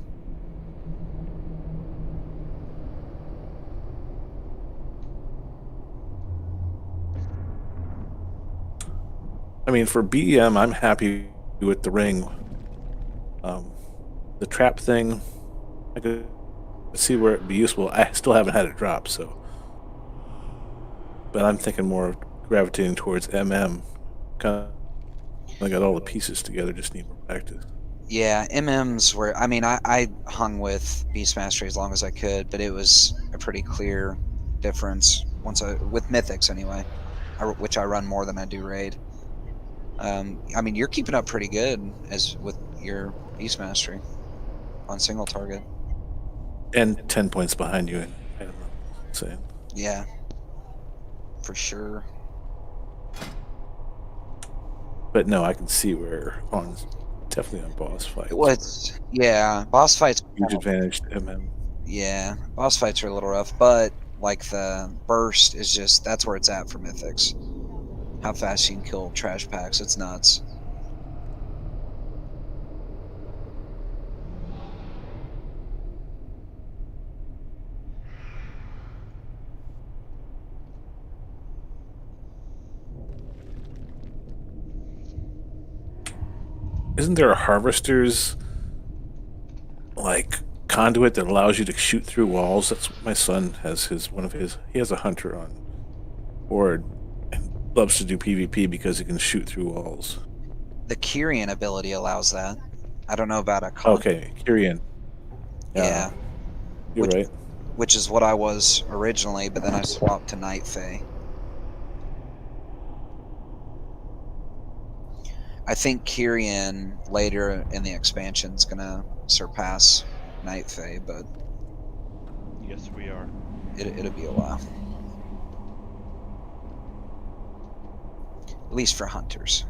I mean, for BEM, I'm happy with the ring. The trap thing, I could see where it'd be useful. I still haven't had it drop, so. But I'm thinking more gravitating towards MM. I got all the pieces together, just need more practice. Yeah, MMs were, I mean, I hung with Beast Mastery as long as I could, but it was a pretty clear difference with Mythics anyway, which I run more than I do Raid. I mean, you're keeping up pretty good as with your Beast Mastery on single target. And 10 points behind you. I don't know. Same. Yeah, for sure. But no, I can see where definitely on boss fights. Yeah, boss fights. Huge advantage to MM. Yeah, boss fights are a little rough, but like the burst is just, that's where it's at for Mythics. How fast you can kill trash packs, it's nuts. Isn't there a harvester's like conduit that allows you to shoot through walls? That's what my son has. He has a hunter on board and loves to do PvP because he can shoot through walls. The Kyrian ability allows that. I don't know about a Okay, Kyrian. Yeah. You're right. Which is what I was originally, but then I swapped to Night Fae. I think Kyrian later in the expansion is gonna surpass Night Fae, but yes, we are. It'll be a while. At least for hunters.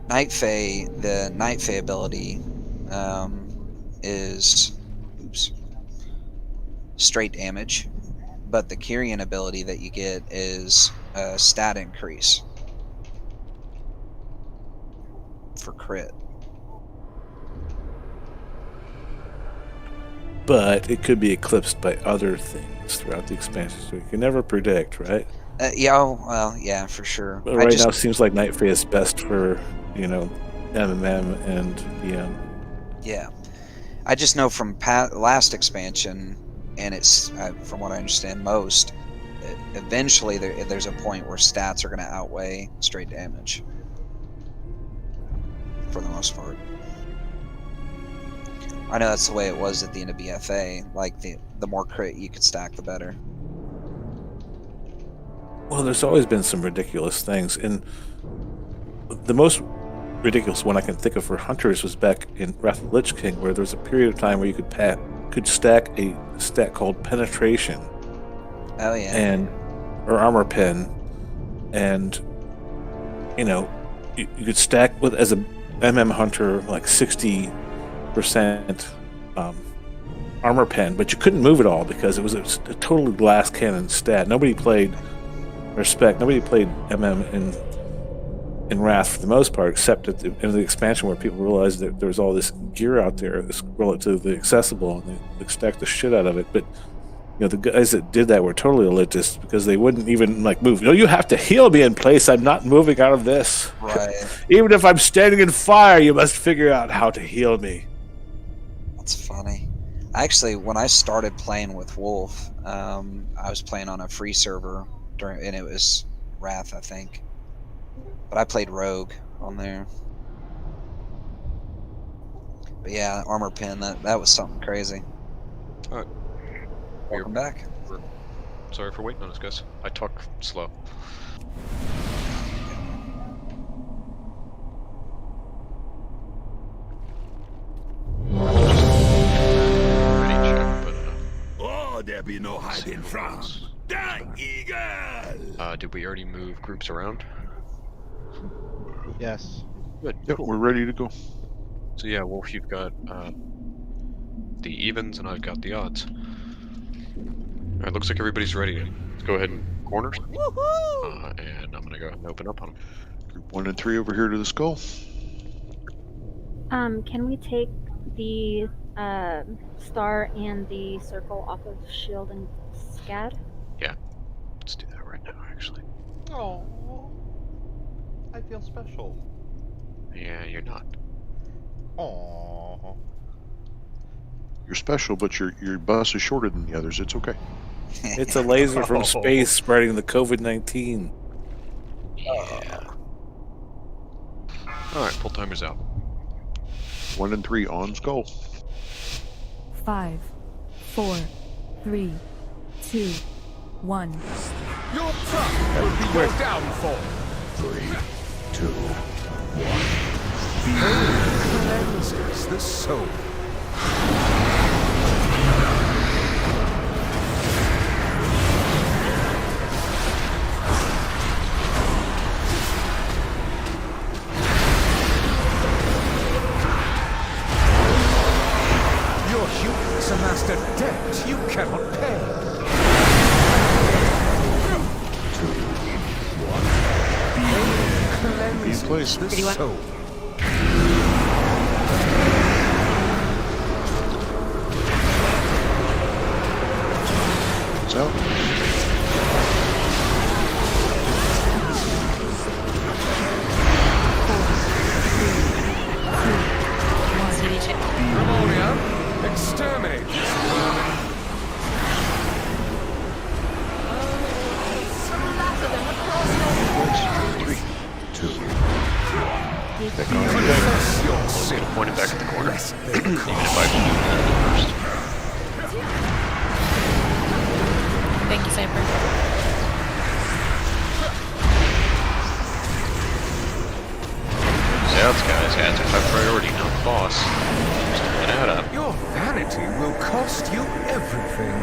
Night Fae, the Night Fae ability is straight damage, but the Kyrian ability that you get is a stat increase for crit. But it could be eclipsed by other things throughout the expansion, so you can never predict, right? Yeah, for sure. But right now, it seems like Night Fae is best for, MMM and BM. Yeah. I just know from last expansion, and it's, from what I understand, eventually there's a point where stats are going to outweigh straight damage. For the most part. I know that's the way it was at the end of BFA. Like, the more crit you could stack, the better. Well, there's always been some ridiculous things, and the most ridiculous one I can think of for hunters was back in Wrath of the Lich King, where there was a period of time where you could stack a stat called Penetration. Oh yeah. Or Armor Pen, and you could stack with as a MM hunter like 60% Armor Pen, but you couldn't move it all because it was a totally glass cannon stat. Nobody played MM in Wrath for the most part, except at the end of the expansion where people realized that there was all this gear out there that's relatively accessible and they stacked the shit out of it. But the guys that did that were totally elitist because they wouldn't even like move. No, you have to heal me in place. I'm not moving out of this. Right. Even if I'm standing in fire, you must figure out how to heal me. That's funny. Actually, when I started playing with Wolf, I was playing on a free server and it was Wrath, I think. But I played Rogue on there. But yeah, armor pin, that was something crazy. Alright. Welcome back. Sorry for waiting on us, guys. I talk slow. Oh, there be no hiding from the eagle! Did we already move groups around? Yes. Good. Yep, we're ready to go. So yeah, Wolf, you've got the evens and I've got the odds. Alright, looks like everybody's ready. Let's go ahead and corners. And I'm gonna go ahead and open up on them. Group 1 and 3 over here to the skull. Can we take the star and the circle off of Shield and Scad? Yeah. Let's do that right now, actually. Oh, I feel special. Yeah, you're not. Oh. You're special, but your bus is shorter than the others. It's okay. It's a laser from space spreading the COVID-19. Yeah. Alright, pull timers out. 1 and 3 on skull. 5, 4, 3, 2, 1. Your truck will be your downfall. 3, 2, 1. Pain cleanses the soul. Your humans amassed a debt you cannot pay. 2, 1. Pain cleanses the soul. It's out. Ammonia, exterminate this vermin. Confess your sin. Point it back at the corner. Even if I can do first. Thank you, Cypher. Sounds, guys. Ads are high priority, not the boss. Just an add up. Your vanity will cost you everything.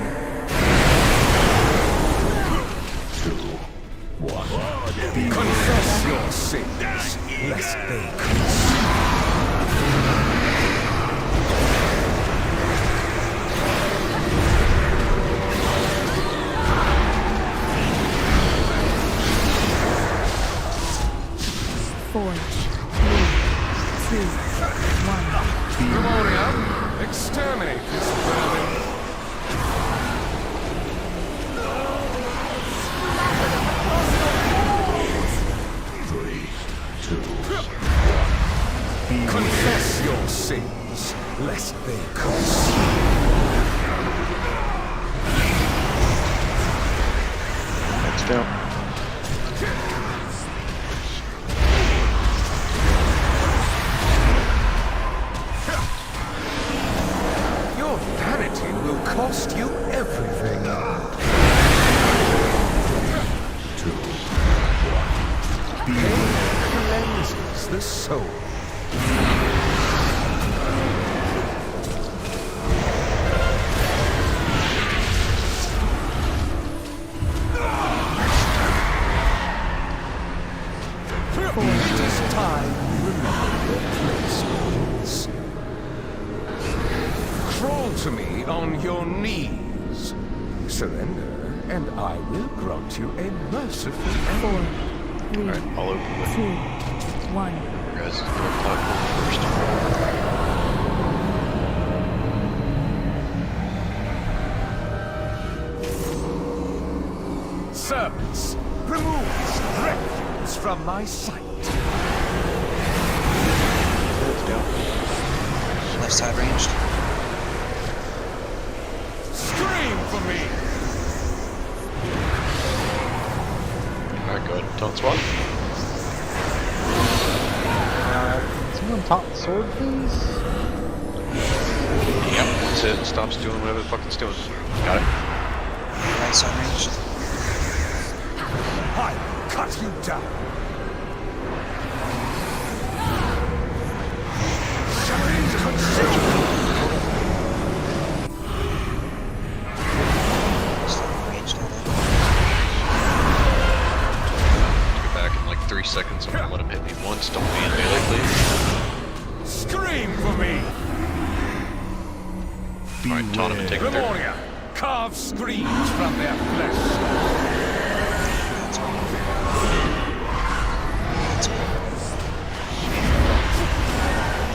2, 1. Confess your sins, lest they consume. Four, 3, 2, 1. Ammonia, exterminate this vermin. Confess your sins, lest they consume. Next down. Your vanity will cost you everything. 2, 1. Pain cleanses the soul. It is time we remember your place, boys. Crawl to me on your knees. Surrender, and I will grant you a merciful end. 4, 3, Alright, I'll open with 2, 1. guys. Go platform first. servants, remove this refuse from my sight. Left side ranged. Scream for me! Alright, good. Don't swap. Someone top the sword, please? Yep, that's it. Stops doing whatever the fuck it's doing. Got it. Right side ranged. I'll cut you down. Get back in like 3 seconds. I'm gonna let him hit me once. Don't be in melee, please. Scream for me! Alright, taunt him and take it there. Lemuria, carve screams from their flesh.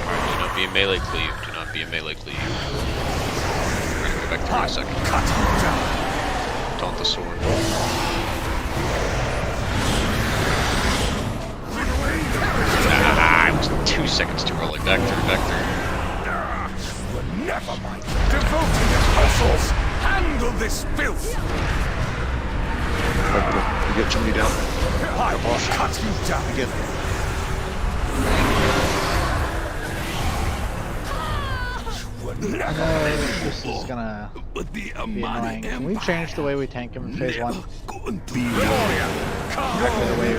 Alright, do not be a melee cleave. Do not be a melee cleave. We're gonna go back 3 seconds. Taunt the sword. Ah, it was 2 seconds too early. Back through, back through. Never mind. Devoted apostles, handle this filth. You get Jimmy down. I will cut you down again. I know this is gonna be annoying. Can we change the way we tank him in phase 1? Exactly the way we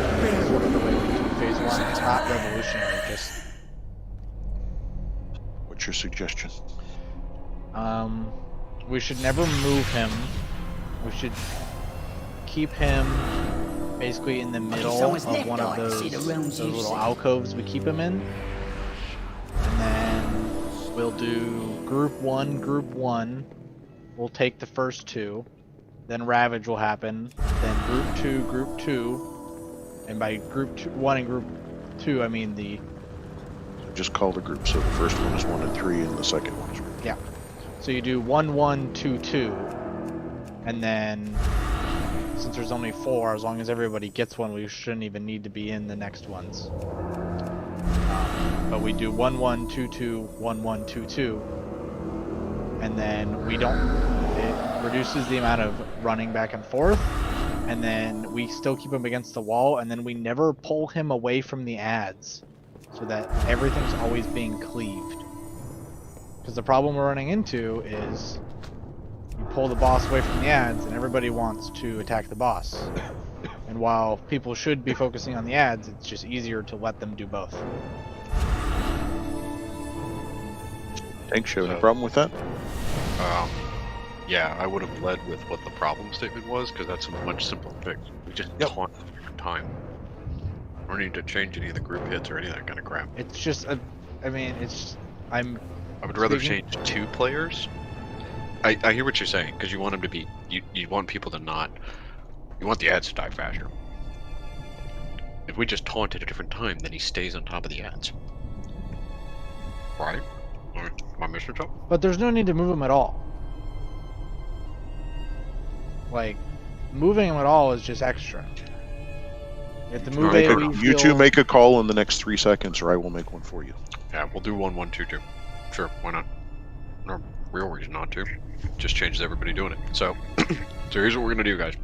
took phase 1. It's not revolutionary, just... What's your suggestion? We should never move him. We should keep him basically in the middle of one of those little alcoves we keep him in. And then we'll do group 1. We'll take the first 2. Then Ravage will happen. Then group 2. And by group 1 and group 2, I mean the... Just call the group. So the first one is 1 and 3, and the second one is... Yeah. So you do 1, 1, 2, 2. And then, since there's only 4, as long as everybody gets one, we shouldn't even need to be in the next ones. But we do 1, 1, 2, 2, 1, 1, 2, 2. And then we don't... It reduces the amount of running back and forth. And then we still keep him against the wall. And then we never pull him away from the adds. So that everything's always being cleaved. Because the problem we're running into is you pull the boss away from the adds and everybody wants to attack the boss. And while people should be focusing on the adds, it's just easier to let them do both. Thanks, you have any problem with that? Yeah, I would have led with what the problem statement was, because that's a much simpler fix. We just taunt at a different time. I don't need to change any of the group hits or any of that kind of crap. It's just, I would rather change 2 players. I hear what you're saying, because you want them to be, you want people to not, you want the ads to die faster. If we just taunt at a different time, then he stays on top of the ads. Right? Am I missing something? But there's no need to move him at all. Like, moving him at all is just extra. You have to move You two make a call in the next 3 seconds, or I will make one for you. Yeah, we'll do 1, 1, 2, 2. Sure, why not? No real reason not to. Just changes everybody doing it. So, so here's what we're gonna do, guys.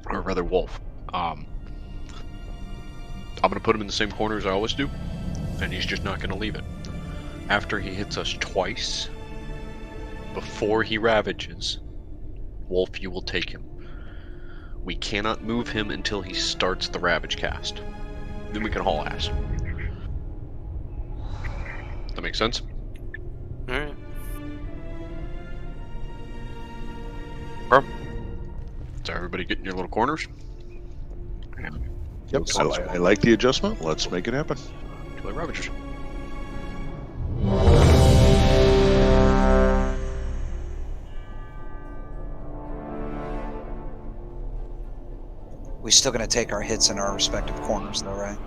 Or rather, Wolf. I'm gonna put him in the same corner as I always do, and he's just not gonna leave it. After he hits us twice, before he ravages, Wolf, you will take him. We cannot move him until he starts the Ravage cast. Then we can haul ass. That makes sense? Alright. So everybody get in your little corners? Yep, I like the adjustment. Let's make it happen. Kill the Ravagers. We're still gonna take our hits in our respective corners, though, right?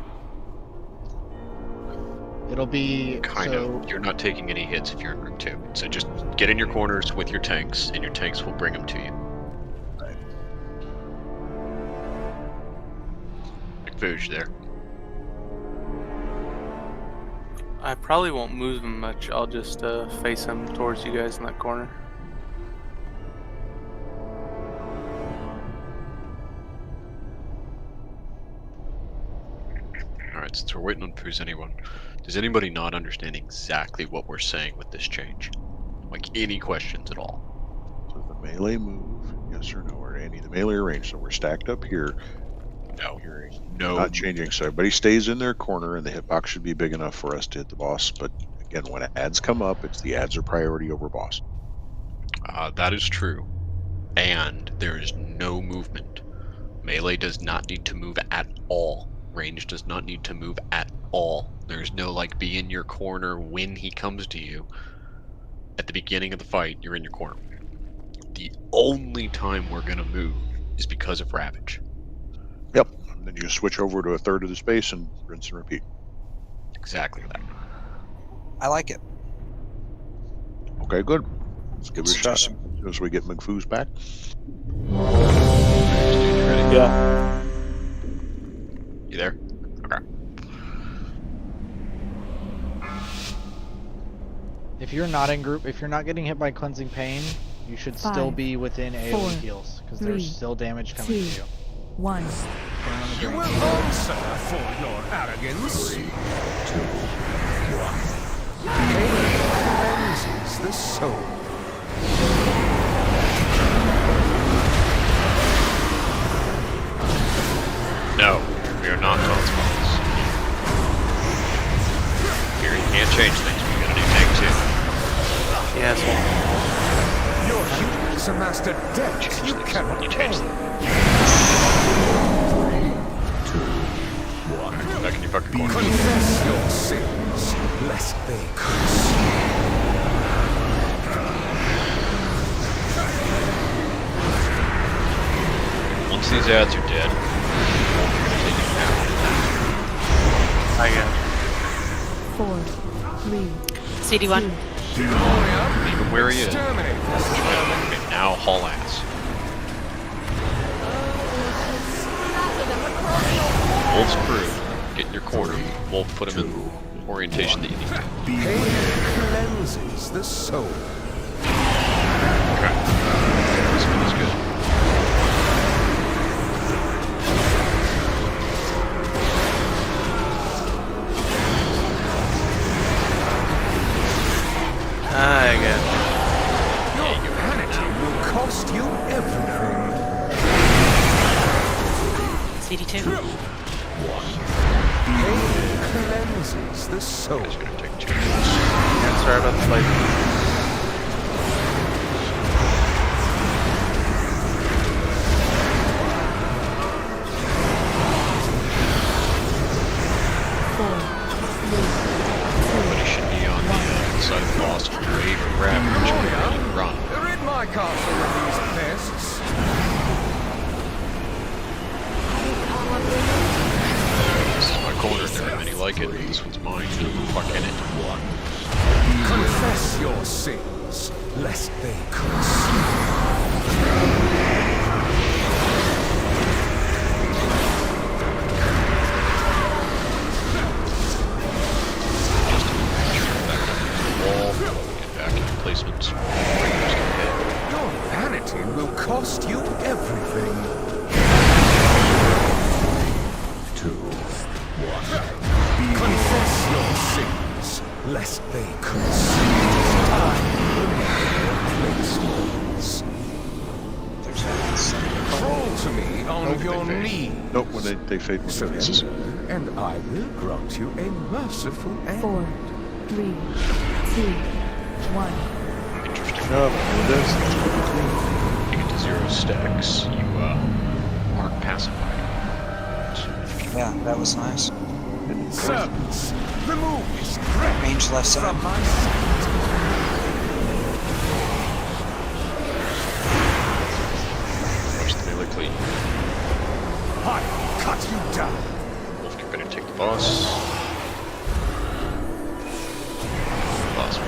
It'll be kind of. You're not taking any hits if you're in group 2. So just get in your corners with your tanks, and your tanks will bring them to you. Fooge there. I probably won't move him much. I'll just face him towards you guys in that corner. Alright, since we're waiting on Fooge, does anybody not understand exactly what we're saying with this change? Like, any questions at all? So the melee move, yes or no, or any the melee range. So we're stacked up here. No. No. Not changing. So everybody stays in their corner, and the hitbox should be big enough for us to hit the boss. But again, when ads come up, it's the ads are priority over boss. That is true. And there is no movement. Melee does not need to move at all. Range does not need to move at all. There's no, like, be in your corner when he comes to you. At the beginning of the fight, you're in your corner. The only time we're going to move is because of Ravage. Yep. And then you switch over to a third of the space and rinse and repeat. Exactly that. I like it. Okay, good. Let's give it a shot. As we get McFoo's back. Yeah. You there? Okay. If you're not in group, if you're not getting hit by cleansing pain, you should still 5, be within AoE 4, heals because 3, there's still damage coming 2, to you. 1. You will answer for your arrogance. 3, 2, 1. Pain cleanses the soul. No, we are not on spots. Here, you can't change things. We're gonna do take 2. Yes. Your humans have mastered depth. You cannot change them. 3, 2, 1. Back in your fucking corner. Confess your sins, lest they consume. Once these ads are dead, I got 4, 3, CD1. leave him where he is. And now haul ass. Wolf's crew, get in your corner. Wolf, put him in orientation that you need to. Pain cleanses the soul. Okay. This one is good. I got Your vanity will cost you everything. CD2. Pain cleanses the soul. Yeah, sorry about the fight. Everybody should be on the inside of the boss. Wave and Ravage and run. Rid my castle of these pests. This is my corner. There are many like it. This one's mine. Fuck in it. Confess your sins, lest they consume. Wall. Get back in placements. Your vanity will cost you everything. 2, 1. Confess your sins, lest they consume. Placements. Crawl to me on your knees. Nope, when they fade with the faces. And I will grant you a merciful end. 4, 3, 2, 1. No, this. You get to 0 stacks. You aren't pacified. Yeah, that was nice. Servants, remove this threat Range left side. from my sight. Watch the melee clean. I will cut you down. Wolf, get ready to take the boss. Boss move.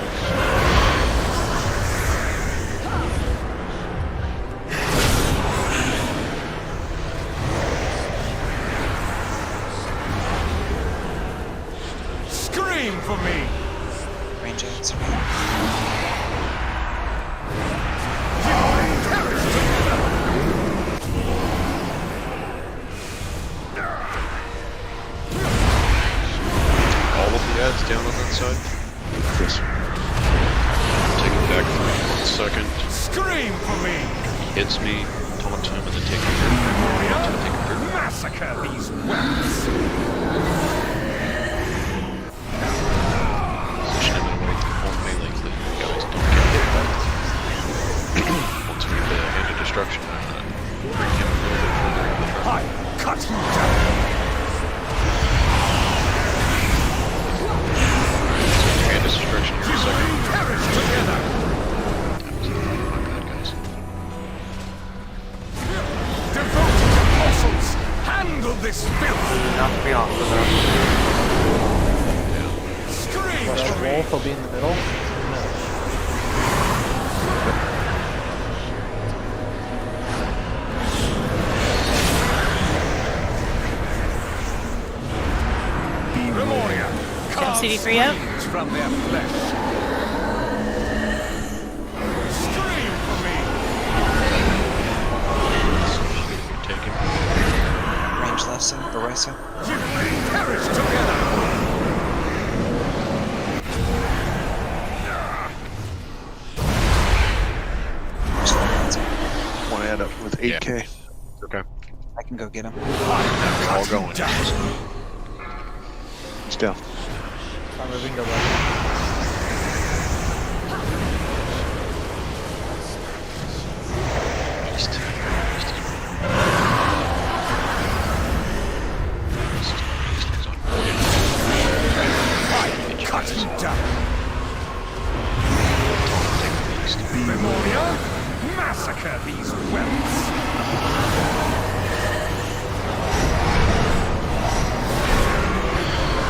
second. Scream for me! He hits me, taunt him, and then take a turn. Massacre these whelps! Position him in a way that won't melee cleave you guys don't get hit. Once we hit the hand of destruction, bring him a little bit further into the front. I cut you down! Hand of destruction here in a second. Perish together! My bad, guys. Devoted apostles, handle this filth! Not to be off with that. Scream Well, for me! Wolf will be in the middle. Memoria, carve CD3 out. screams from their flesh. Scream for me! Take him. Range lesson, Baresa. Perish together! Want to add up with 8K? Okay. I can go get him. We're all going. It's down. I'm moving to left. East. Cut you down! Memoria, massacre these whelps!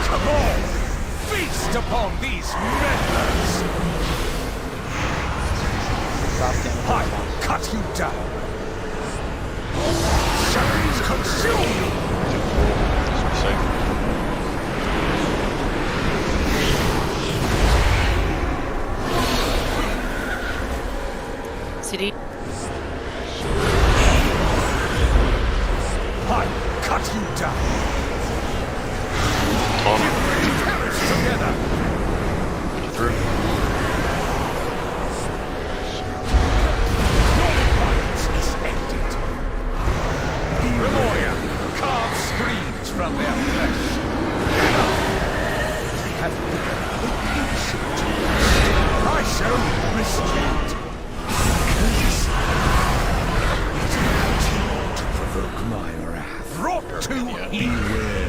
Come on! Feast upon these meddlers! I will cut you down! Shadows consume you! CD. I cut you down! Perish together! Through. Violence is ended. Memoria, carve screams from their flesh. They have I shall restrain. To provoke my wrath. Brought to beware.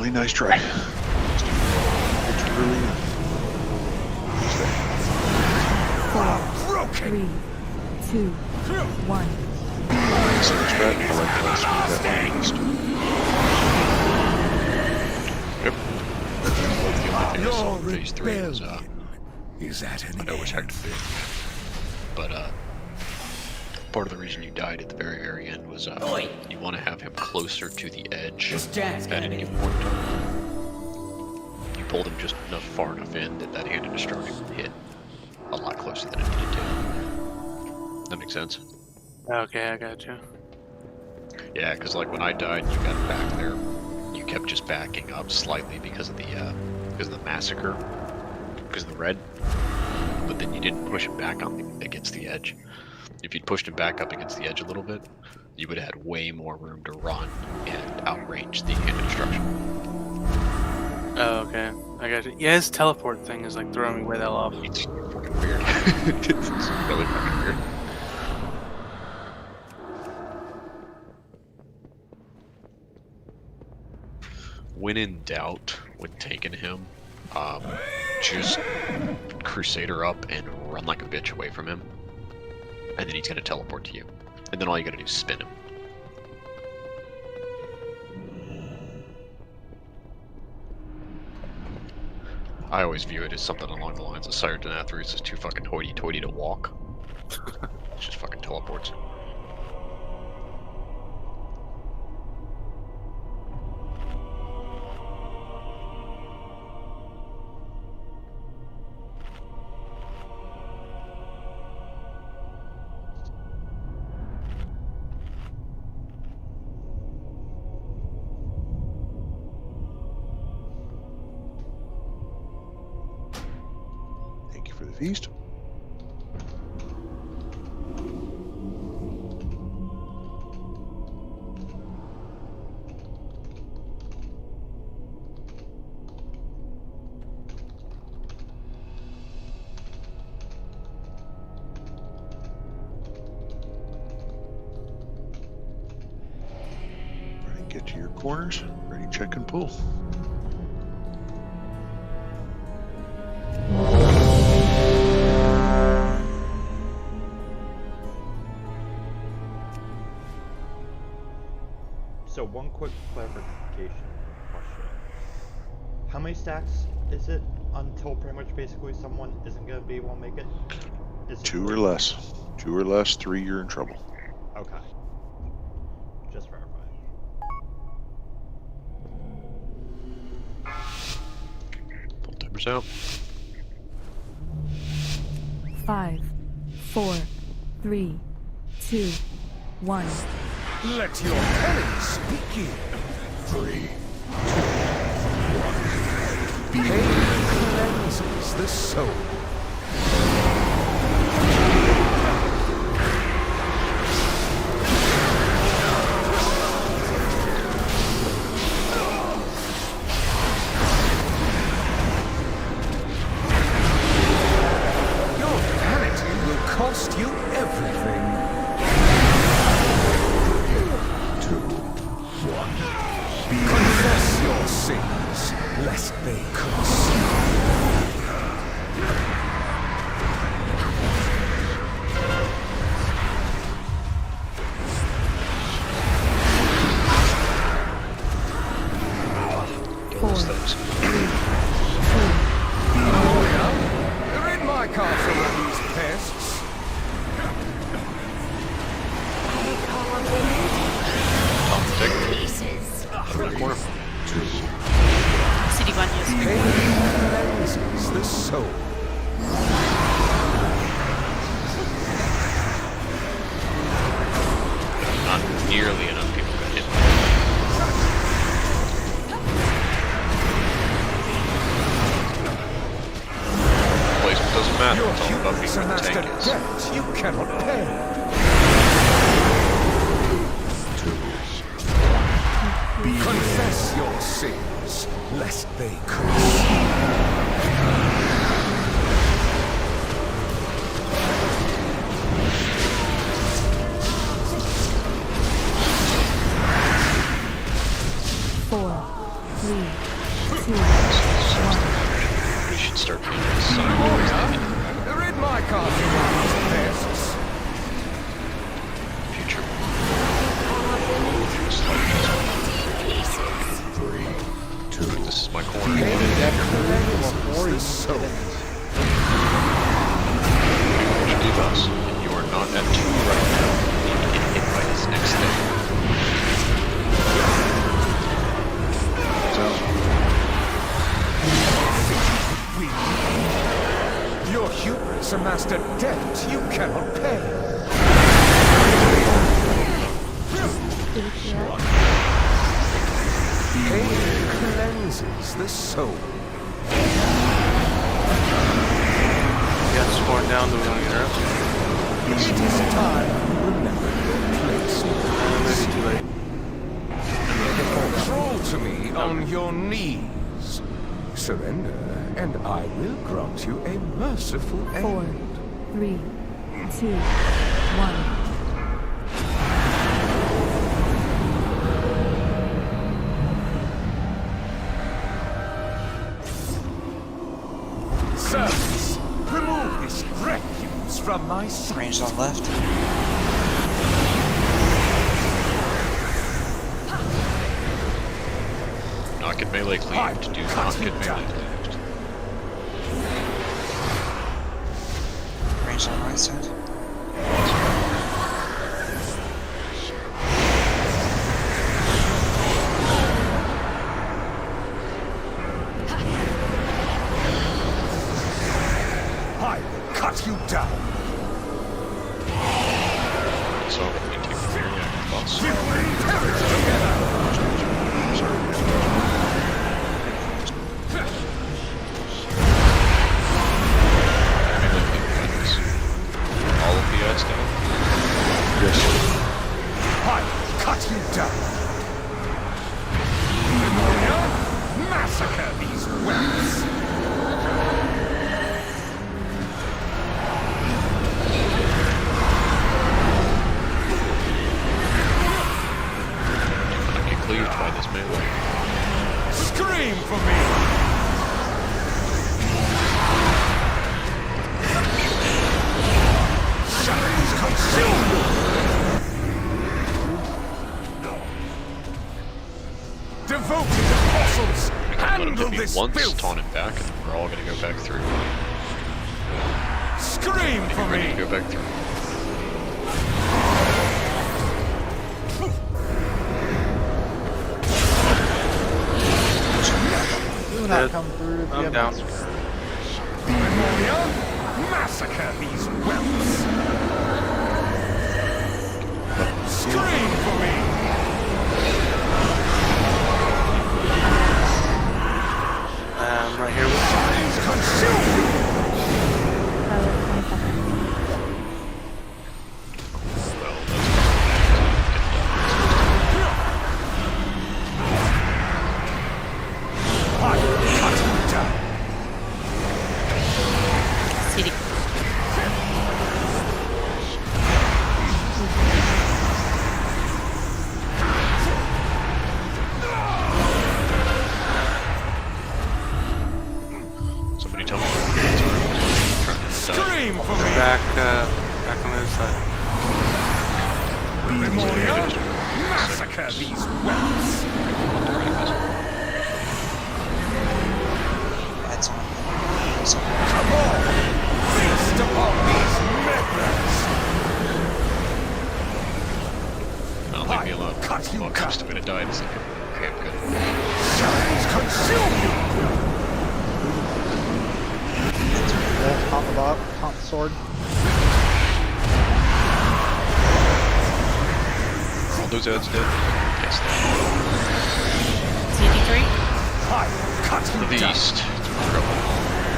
Charlie, nice try. It's really 4, 3, 2, 1. nice and strat. I like how I screwed that one east. Yep. The only thing I saw in phase 3 was, Is that I know it was Hector big, but part of the reason you died at the very, very end was you want to have him closer to the edge at any given point in time. You pulled him just far enough in that hand of destruction hit a lot closer than it needed to. That makes sense? Okay, I got you. Yeah, because like when I died, you got back there. You kept just backing up slightly because of the massacre, because of the red. But then you didn't push him back against the edge. If you'd pushed him back up against the edge a little bit, you would have had way more room to run and outrange the hand of destruction. Oh, okay. I got you. Yeah, his teleport thing is like throwing me way the hell off. It's fucking weird. It's really fucking weird. When in doubt, when taking him, just Crusader up and run like a bitch away from him. And then he's gonna teleport to you. And then all you gotta do is spin him. I always view it as something along the lines of Sire Denathrius is too fucking hoity-toity to walk. It's just fucking teleports. For the feast. Ready, get to your corners. Ready, check and pull. So one quick clarification question. How many stacks is it until pretty much basically someone isn't going to be able to make it? Is it 2 or less. 2 or less, 3 you're in trouble. Okay. Just verifying. Pull timbers out. 5, 4, 3, 2, 1. Let your penance begin. 3, 2, 1. Pain cleanses the soul. Your vanity will cost you everything. 2, 1. Confess your sins, lest they consume. Rid my castle of these pests. City Gun Pain cleanses the soul. Not nearly enough people got hit. Placement doesn't matter. Your It's all about being humans where the amassed a tank is. debt you cannot pay. Confess your sins, lest they consume. Four, three, the soul. Leave us. You are not at 2 right now. You need to get hit by this next thing. Your hubris amassed a debt you cannot pay. Pain cleanses the soul. Got sworn down to going her. It is time you remember your place. Maybe too late. Crawl to me on your knees. Surrender, and I will grant you a merciful 4, end. 3, 2, 1. Servants, remove this refuse from my sight. Ranged on left. Not get melee cleaved. Do not get melee cleaved. Ranged on right side. I will cut you down. So, we take the reactive boss. We will perish together. All of the odds down? Yes. I will cut you down. Memoria, massacre these whelps. Get cleaved by this melee. Scream for me. Shadows consume you. Devoted apostles, Let him handle hit me this once, filth. taunt him back, and then we're all gonna go back through. Scream for Ready me. to go back through. Do not come through the I'm down. Memoria, massacre these whelps. Scream for me. I'm right here with Flames consume you. I will cut you down. CD. Somebody tell me what the answer is. Trying to decide. Scream for me. back on the other side. Memoria, massacre these whelps. Lights on. Come on, feast upon these members. I'll leave me alone. Well, I'm still gonna die in a second. Okay, I'm good. Shadows consume you. Taunt the sword. All those ads dead? Yes, CD3. I will cut to you the down. east. Trouble.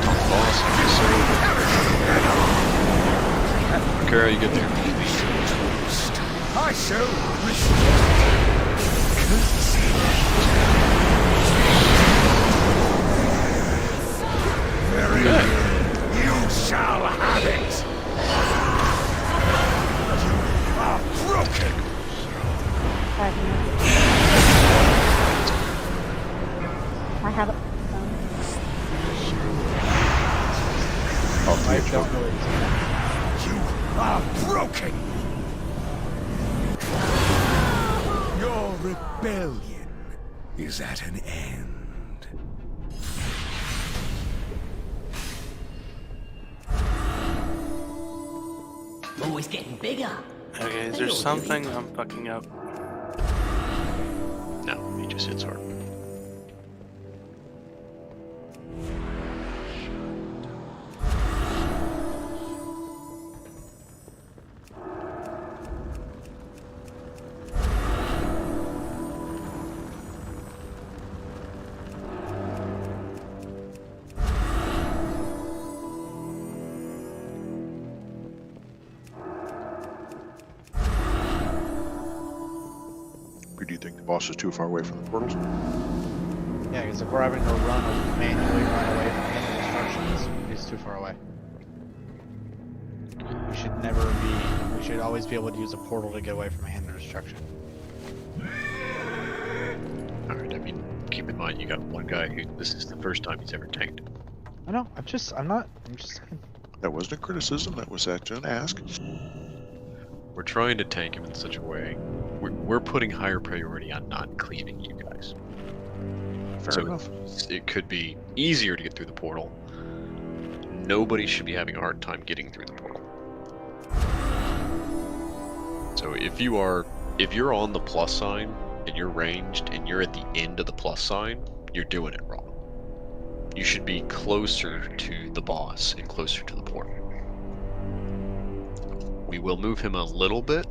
Taunt the boss, I guess so. Okay, how you get there? I shall very good. You shall have it. You are broken. 5 minutes. I have it. Oh, I don't know what You are broken. Your rebellion is at an end. always getting bigger. Okay, is there something I'm fucking up? No, he just hits hard. Or do you think the boss is too far away from the portals? Yeah, because if we're having to manually run away from hidden instructions, he's too far away. We should never be. We should always be able to use a portal to get away from a hidden instruction. Alright, I mean, keep in mind you got one guy who this is the first time he's ever tanked. I know. I'm just saying. That wasn't a criticism. That was actually an ask. We're trying to tank him in such a way. We're putting higher priority on not cleaving you guys. Fair enough. It could be easier to get through the portal. Nobody should be having a hard time getting through the portal. So if you're on the plus sign and you're ranged and you're at the end of the plus sign, you're doing it wrong. You should be closer to the boss and closer to the portal. We will move him a little bit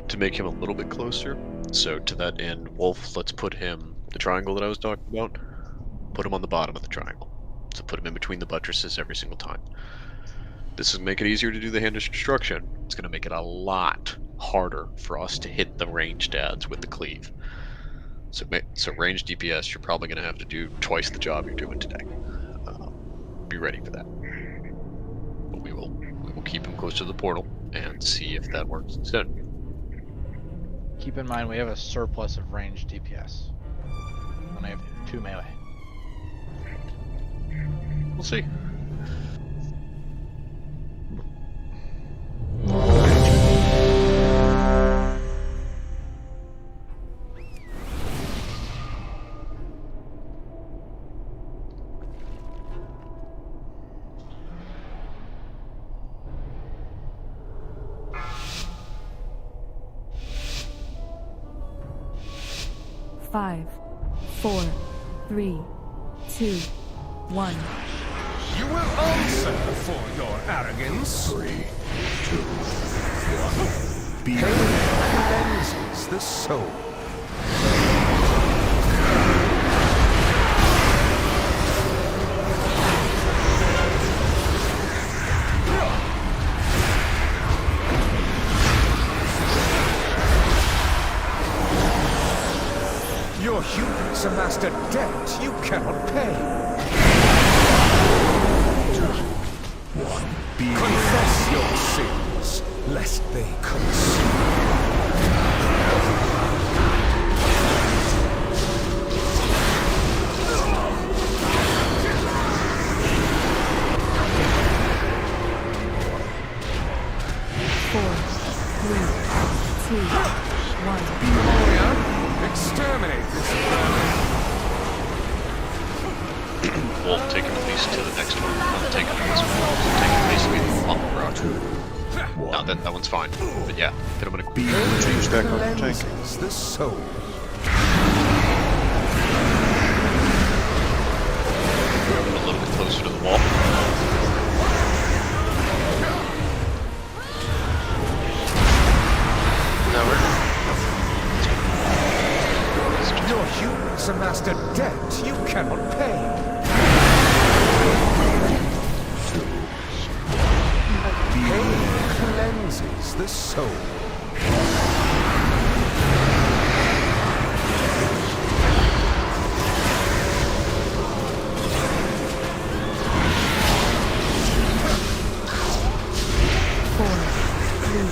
to make him a little bit closer. So to that end, Wolf, let's put him, the triangle that I was talking about, put him on the bottom of the triangle. So put him in between the buttresses every single time. This will make it easier to do the hand of destruction. It's going to make it a lot harder for us to hit the ranged ads with the cleave. So ranged DPS, you're probably going to have to do twice the job you're doing today. Be ready for that. But we will keep him close to the portal and see if that works instead. Keep in mind we have a surplus of ranged DPS. And I have 2 melee. We'll see. Five, 4, 3, 2, 1. You will answer for your arrogance. 3, 2, 1. Pain cleanses the soul. Your hubris amassed a debt you cannot pay. 2, 1. Confess your sins, lest they consume. 4, 3, 2, 1. Exterminate this We'll take him at least to the next one. We'll take him to this one. We'll take him basically on the road. No, that one's fine. But yeah, get him in a change back on the tank. The soul. A little bit closer to the wall. Your hubris amassed a debt you cannot pay. 2. Pain cleanses the soul. 4, 3,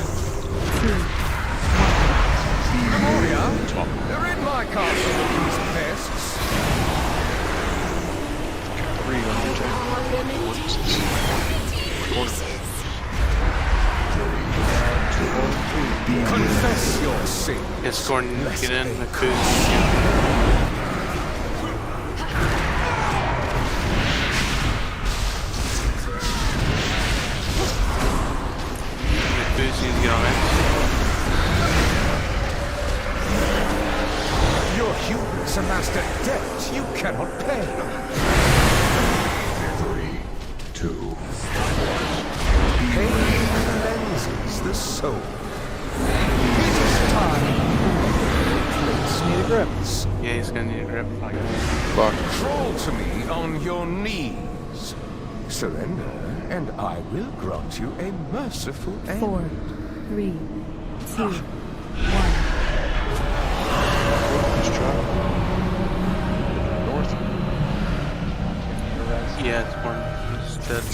2, 1. Memoria, they're in my castle with these pests. 3 on your tank. Confess your sin. Yes, Gordon, get in the coup. Humans amassed a debt you cannot pay. 3, 2, Pain cleanses the soul. It is time. Need a grip. Yeah, he's gonna need a grip. Crawl to me on your knees. Surrender, and I will grant you a merciful end. 4, 3, 2, 1. North. Yeah, it's one. He's dead.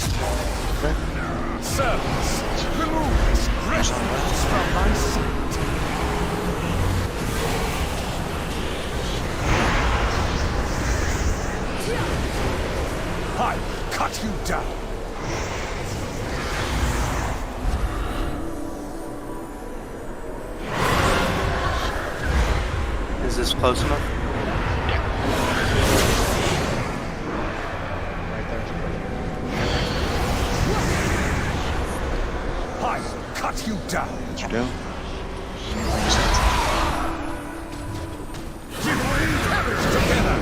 Servants, remove this restlessness from my sight. I cut you down. Is this close enough? I cut you down. Down. You will perish together.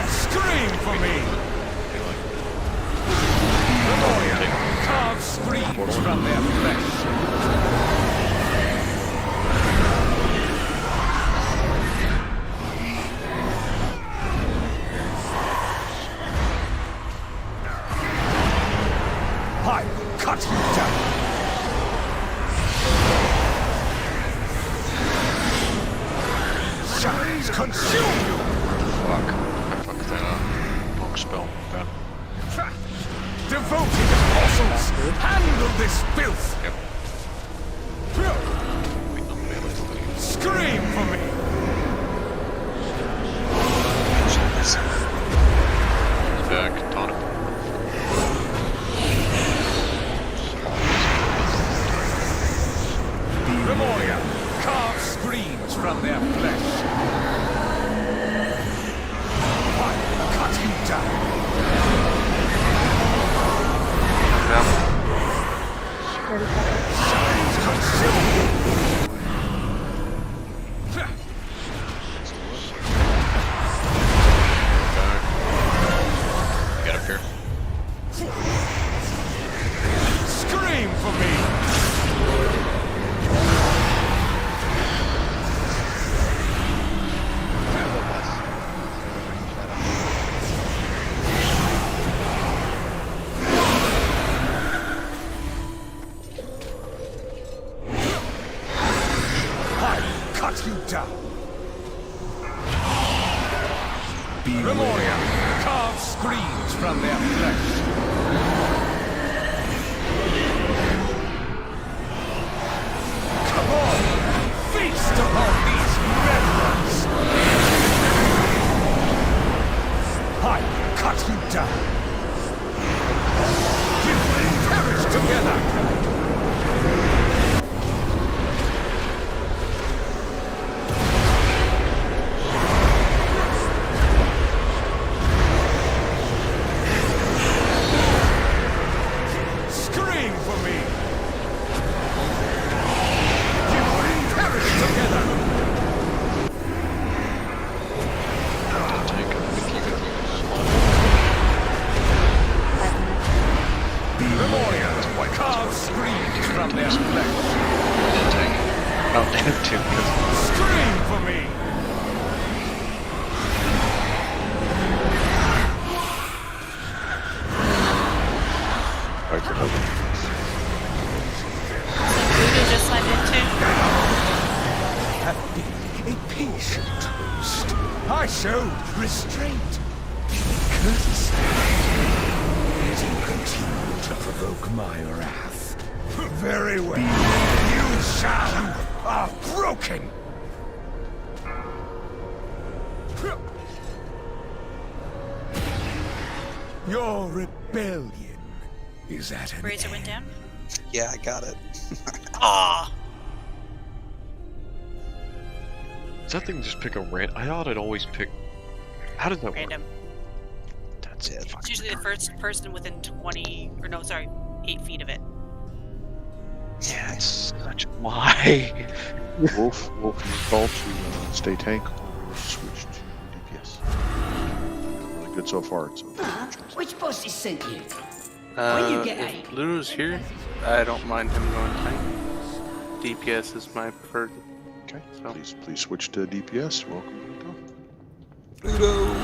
Scream for me. Memoria, carve screams from their flesh. I will cut you down. Shadows consume you. Fuck. I fucked that up. Punk spell. Bad. Devoted apostles, handle this filth. Yep. Wait, no, melee, please. Scream for me. He's back. Tonic. Memoria, carve screams from their flesh. I will cut you down. Shadows consume you. Get up here. Scream for me. Cut you down. Memoria, carve screams from their flesh. Come on, feast upon these remnants. I cut you down. You will perish together. Scream for me! Voodoo just signed in too. Have been a patient host. I showed restraint, courtesy. Yet you continue to provoke my wrath. Very well. You are broken. Your rebellion is at an Razor went down. Yeah, I got it. Ah. Does that thing just pick a random? I thought it always pick. How does that Random. work? That's it. It's usually the first person within 8 feet of it. Yeah, it's such why. Wolf, you call to stay tank or switch to DPS? Really good so far. So Which boss has sent you? When you get if Ludo's here, I don't mind him going tank. DPS is my preferred. Okay, please switch to DPS. Welcome, Ludo.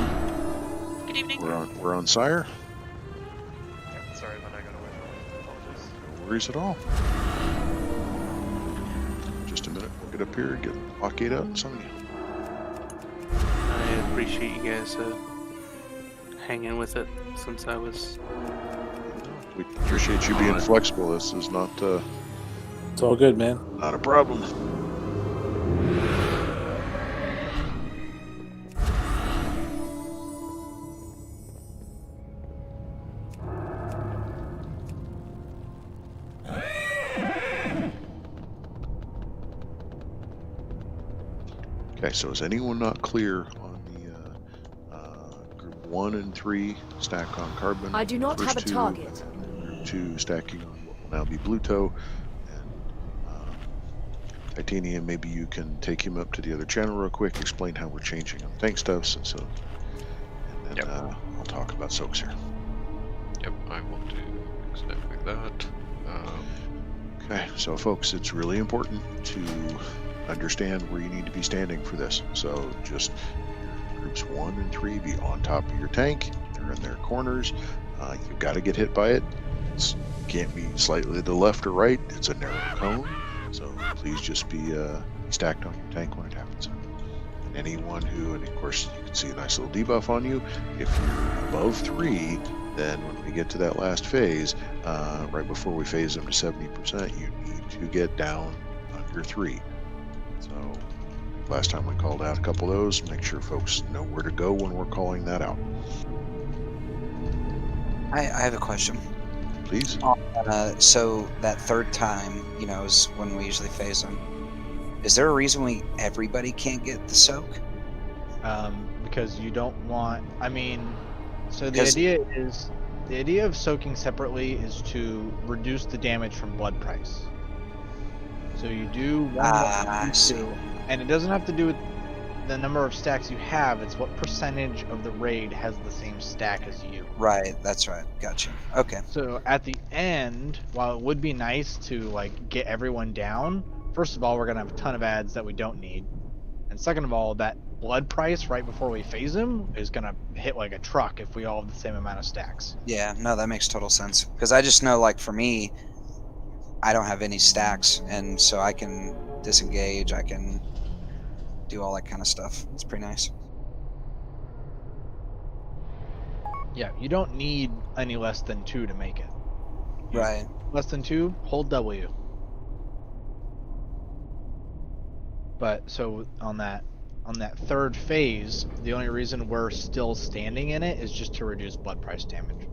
Good evening. We're on Sire. Yeah, sorry, but I got away from it. Apologies. No worries at all. Just a minute. We'll get up here, get blockade up, Sonya. I appreciate you guys hanging with it since I was. We appreciate you being flexible. This is not. It's all good, man. Not a problem. Okay, so is anyone not clear on the group 1 and 3 stack on carbon? I do not First have a two, target. Group 2 stacking on what will now be Bluto. And Titanium, maybe you can take him up to the other channel real quick, explain how we're changing on tank stuffs, and then I'll talk about soaks here. Yep, I will do exactly that. Okay, so folks, it's really important to understand where you need to be standing for this. So just groups 1 and 3 be on top of your tank. They're in their corners. You've got to get hit by it. It can't be slightly to the left or right. It's a narrow cone. So please just be stacked on your tank when it happens. And anyone who, and of course you can see a nice little debuff on you. If you're above 3, then when we get to that last phase, right before we phase them to 70%, you need to get down under 3. So last time we called out a couple of those, make sure folks know where to go when we're calling that out. I have a question. Please. So that third time, is when we usually phase them. Is there a reason everybody can't get the soak? Because you don't want. So the idea of soaking separately is to reduce the damage from blood price. So you do one two, and it doesn't have to do with the number of stacks you have. It's what percentage of the raid has the same stack as you. Right, that's right. Gotcha. Okay. So at the end, while it would be nice to get everyone down, first of all, we're gonna have a ton of ads that we don't need, and second of all, that blood price right before we phase them is gonna hit like a truck if we all have the same amount of stacks. Yeah, no, that makes total sense. Because I just know, for me, I don't have any stacks, and so I can disengage, I can do all that kind of stuff. It's pretty nice. Yeah, you don't need any less than 2 to make it. Right. Less than 2, hold W. But so on that third phase, the only reason we're still standing in it is just to reduce blood price damage.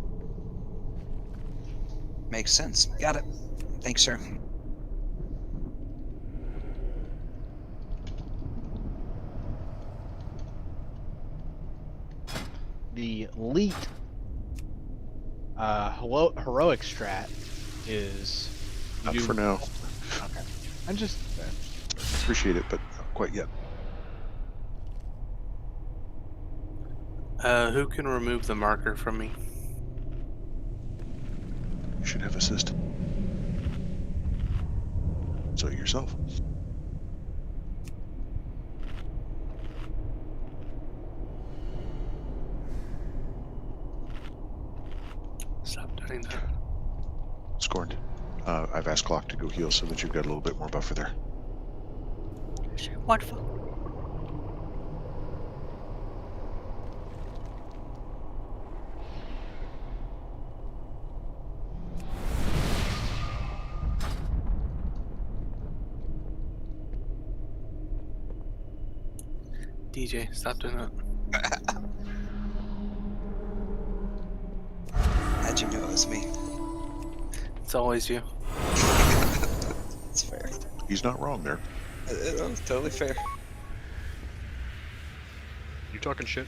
Makes sense. Got it. Thanks, sir. The elite heroic strat is Not for now. Okay. I just appreciate it, but not quite yet. Who can remove the marker from me? You should have assist. So yourself. Stop doing that. Scorned. I've asked Clock to go heal so that you've got a little bit more buffer there. Sure. Wonderful. DJ, stop doing that. How'd you know it was me? It's always you. It's fair. He's not wrong there. It's totally fair. You talking shit?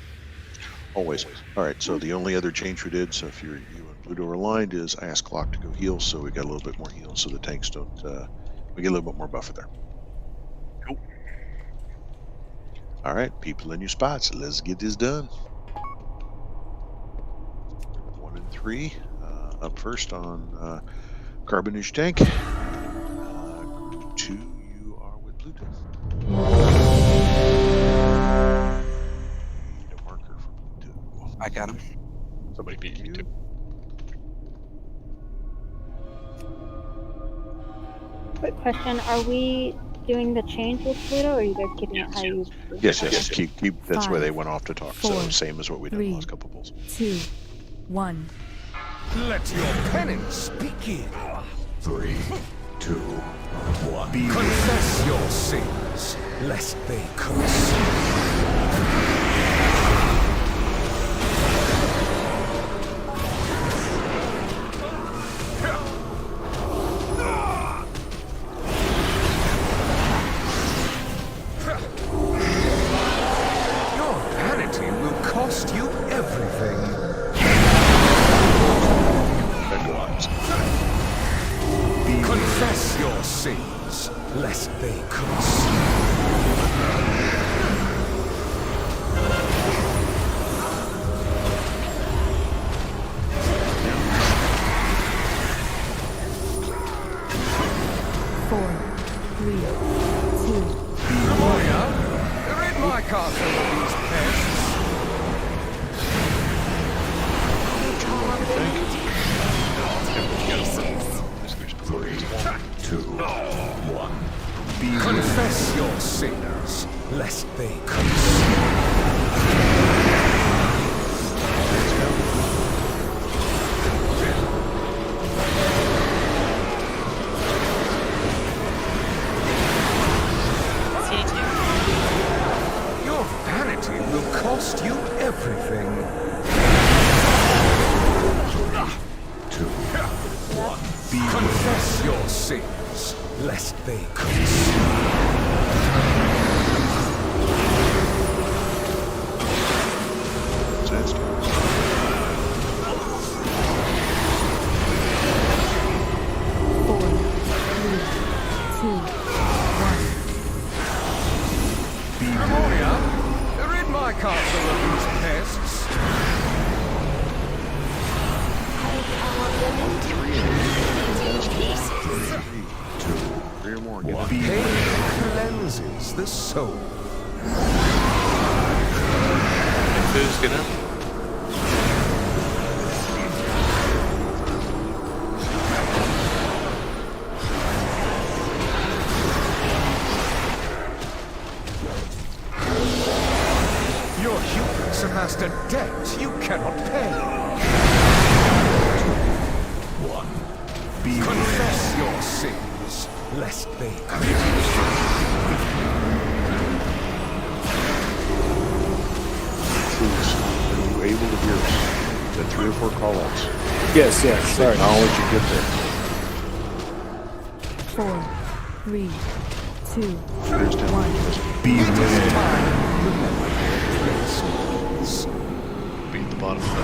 Always. All right. So the only other change we did, so if you and Pluto are aligned, is I asked Clock to go heal, so we got a little bit more heal, so the tanks don't. We get a little bit more buffer there. Cool. All right, people in your spots. Let's get this done. 1 and 3. Up first on Carbonage Tank. 2, you are with Pluto. Need a marker for Pluto. I got him. Somebody beat me too. Quick question: are we doing the change with Pluto, or are you guys keeping it how you? Yes. Keep. That's where they 5, went off to talk. 4, So same as what we did in 3, the last couple of pulls. 2, 1. Let your penance begin. 3, 2, 1. Confess your sins, lest they curse. Your vanity will cost you everything. Confess your sins, lest they curse. Four, 3, 2. Memoria, rid my castle of these pests. Confess your sins, lest they curse. Your vanity will cost you everything. 2, 1. Confess your sins, lest they curse. Four, 3, 2, 1. Memoria, rid my castle of these pests. Pain cleanses the soul. Who's gonna? Your hubris amassed a debt you cannot pay. 2, 1. Confess your sins, lest they Are you able to hear us? The 3 or 4 call-outs. Yes, sorry. Acknowledge you get there. 4, 3, 2, There's 1. be with Be at the bottom of the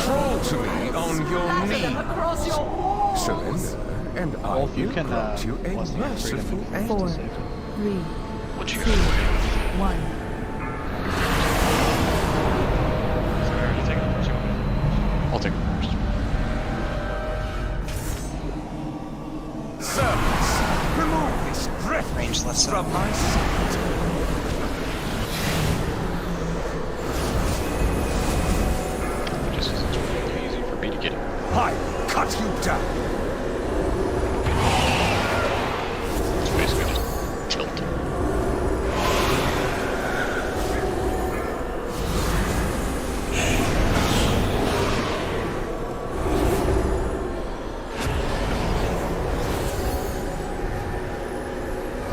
Crawl to me on your knees. Across your walls. Surrender, and I Wolf, you will can grant you a bless me with freedom merciful if you end. want 4, to save it. 3, What's your 2, 1. I'll take it first. Servants, remove this breath Range left side. from my sight. Just 'cause it's really easy for me to get it. I will cut you down. It's basically just tilt.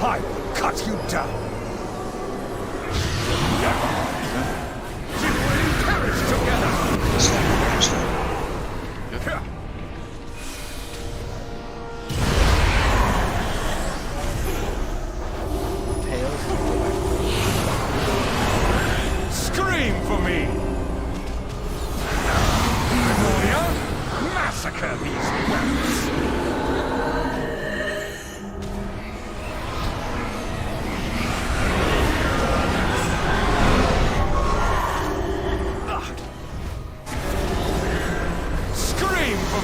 I will cut you down. We will perish together.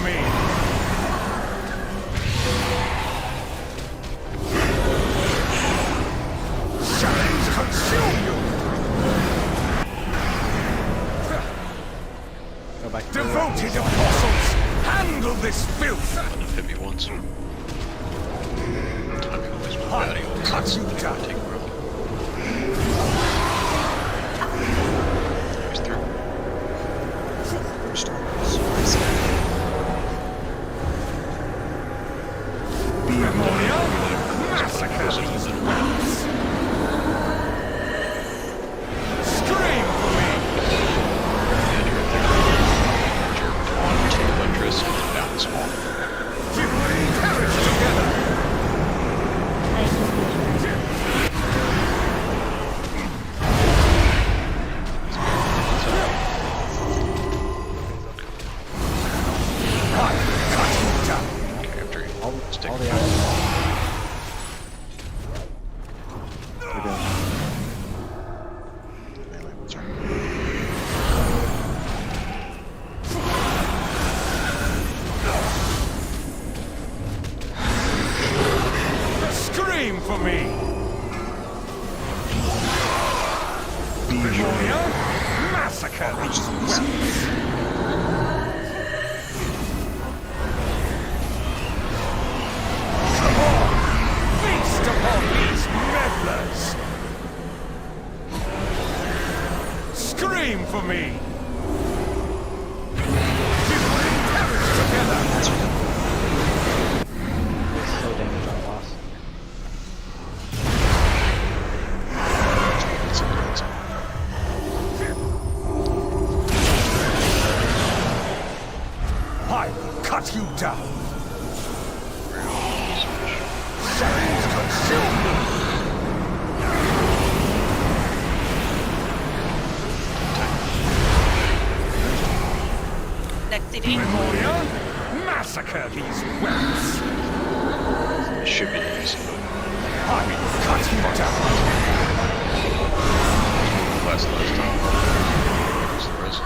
me! Shadows consume you! Go back. Devoted apostles, handle this filth! Hit me once. Timing always was bad. He always cuts you down. Take a roll. He's through. Memorial massacre these rats! Scream for me! Electricity down this wall. Perish together! All the others. Scream for me! Memorial massacre these rats! Scream for me! Perish together! So damage on boss. I will cut you down! Shadows consume me! Next CD. Memoria, massacre these rats! It should be easy. I will cut you down! Last time. Where's the rest?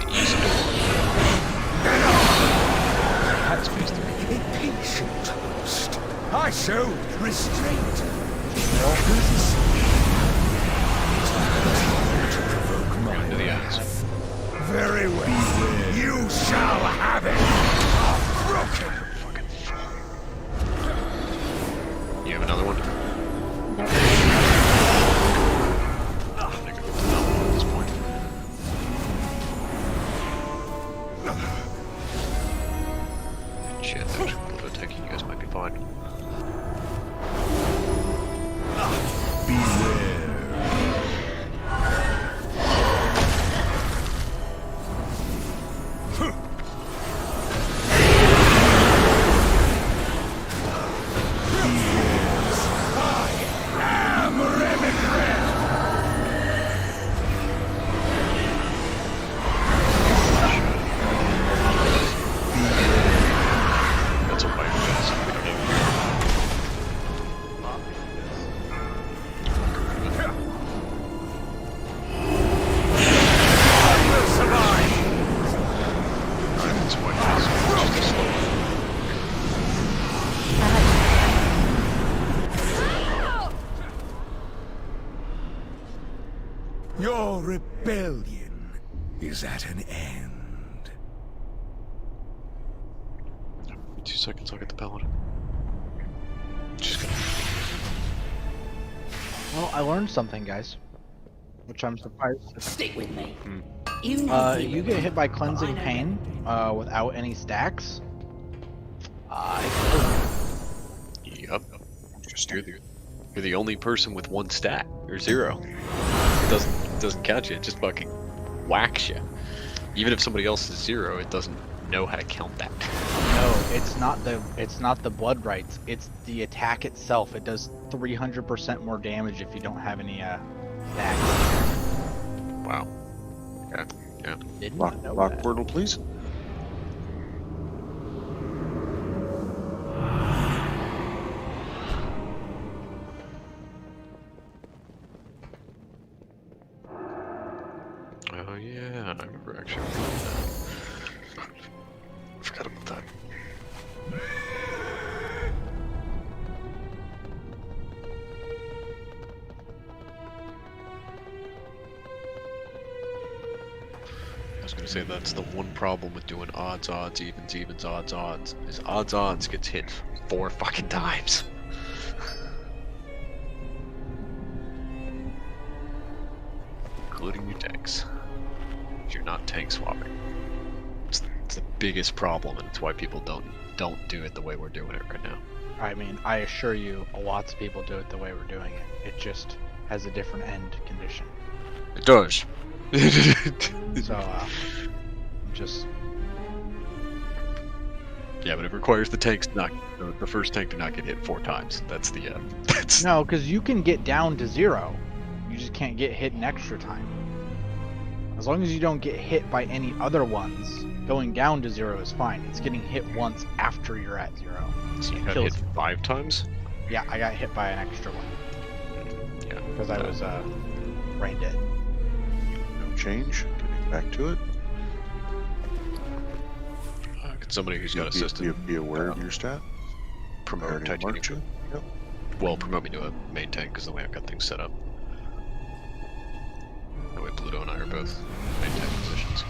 Easy. That's phase 3. A patient host. I showed restraint. Into the eyes. Very well. You shall have it. Broken. You have another one? At this point. Shit, actually, a little bit taking you guys might be fine. That's a white fence. We don't even It's white fence. Just a slow Your rebellion is at an end. 2 seconds, I'll get the paladin. Just gonna. Well, I learned something, guys. Which I'm surprised. Stick with me. If you get hit by cleansing pain without any stacks, Yup. You're the only person with 1 stat or 0. It doesn't count you. It just fucking whacks you. Even if somebody else is 0, it doesn't know how to count that. no, it's not the blood rights. It's the attack itself. It does 300% more damage if you don't have any stacks. Wow. Okay. Yeah. Did Lock, not know lock that. portal, please. Oh yeah, I remember actually reading that. I forgot about that. I was gonna say that's the one problem with doing odds, evens, odds, is odds gets hit 4 fucking times. Including your tanks. If you're not tank swapping. It's the biggest problem, and it's why people don't do it the way we're doing it right now. I mean, I assure you, lots of people do it the way we're doing it. It just has a different end condition. It does. So, just... Yeah, but it requires the tanks not the first tank to not get hit 4 times. That's the that's No, because you can get down to 0. You just can't get hit an extra time. As long as you don't get hit by any other ones, going down to 0 is fine. It's getting hit once after you're at 0. So you got hit 5 times? Yeah, I got hit by an extra one. Yeah. Because I was brain dead. No change. Getting back to it. Get somebody who's got assistant. Be aware of your stat. Promote Titanium. Yep. Well, promote me to a main tank because the way I've got things set up. That way Pluto and I are both main tank positions.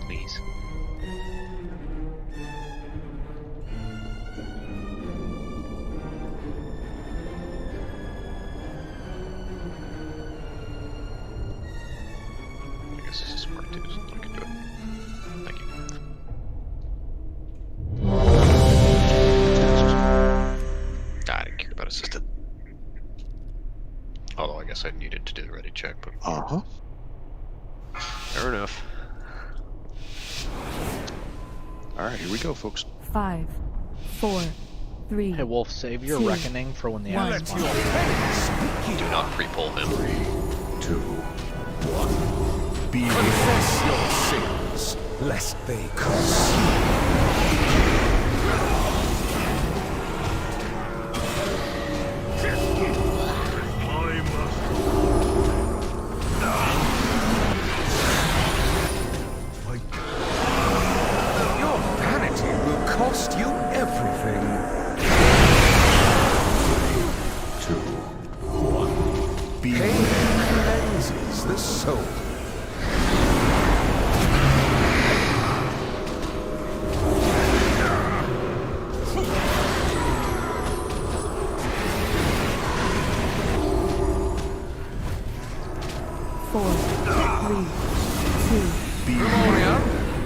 Please. I guess this is smart too, so I can do it. Thank you. I didn't care about assistant. Although I guess I needed to do the ready check, but fair enough. Alright, here we go, folks. 5, 4, 3. Hey, Wolf, save your 2, reckoning for when the 1. axe spawns. Do not pre-pull him. 2, 1. Confess your sins, lest they consume. Your vanity will cost you everything. 2, 1. Pain cleanses the soul.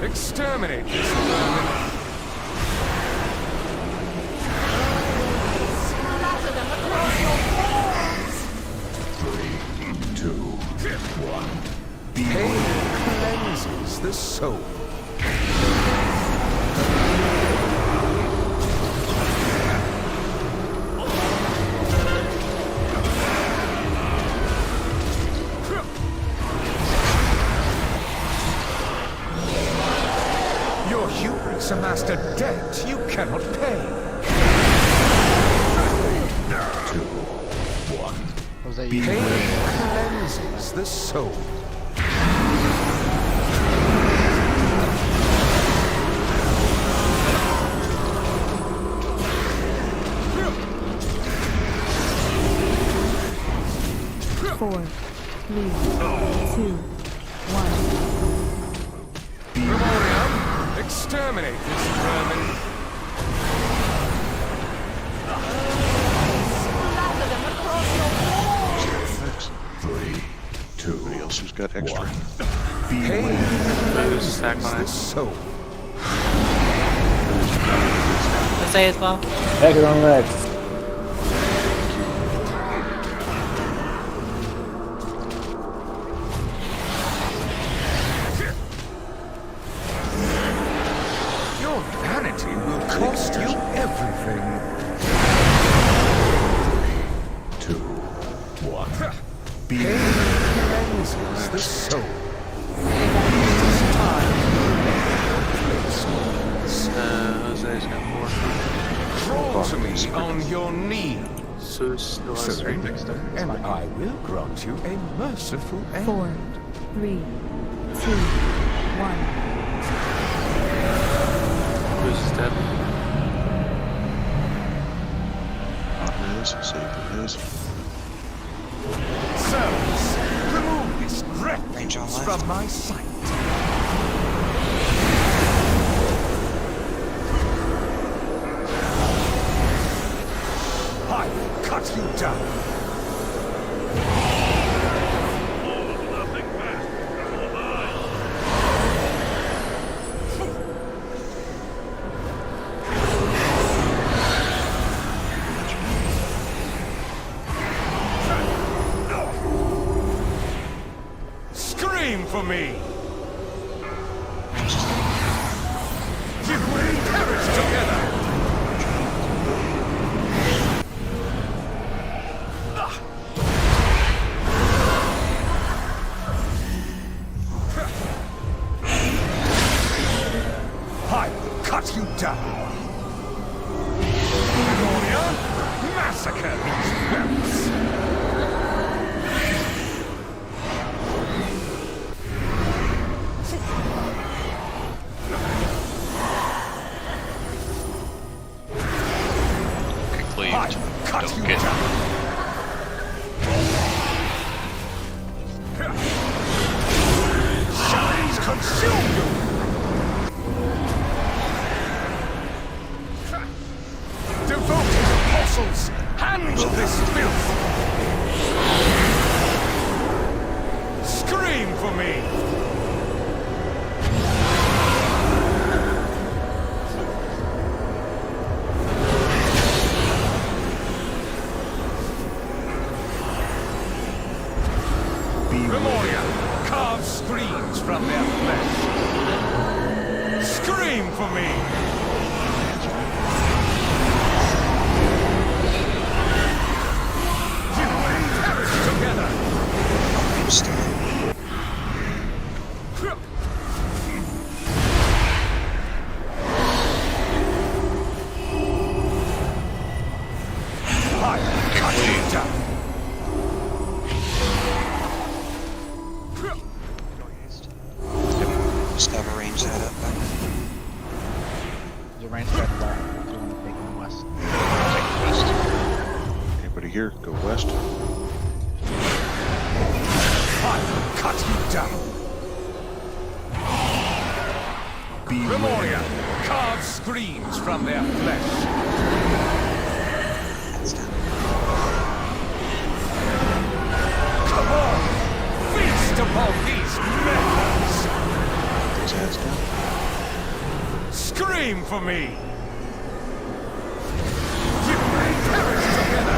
Exterminate this vermin. Splatter them across your walls! 3, 2, 1. Pain cleanses the soul. Your hubris amassed a debt you cannot pay. 2, 1. Was that Pain you? cleanses the soul. Four, 3, 2, 1. Primorium, exterminate this vermin. Splatter them across your walls! 3, 2. Anybody else who's got extra? Pain cleanses the soul. Jose as well. Back it on legs. Your vanity will cost you everything. 3, 2, 1. Pain cleanses the soul. It's time to Jose's got 4. crawl to me on your knees. So still has 3 Surrender, next time. and I will grant you a merciful end. 4, 3, 2, 1. Who's step? Not his, save his. Sirs, remove this Range on refuse left. from my sight. I will cut you down. Scream for me! Did we perish together? I will cut you down. Gloria, massacre these rebels. Conclaved. Cut Don't you get down. Shadows consume you. Devoted apostles, handle this filth. Scream for me. Memoria, carve screams from their flesh. Scream for me! You will perish together! I cut you down! Just have a range that up. There's a range back left. If you want to take them west. take west. Anybody here? Go west. I will cut you down! Memoria, carve screams from their flesh. Come on! Feast upon these methods! Those hands down. Scream for me! You may perish together!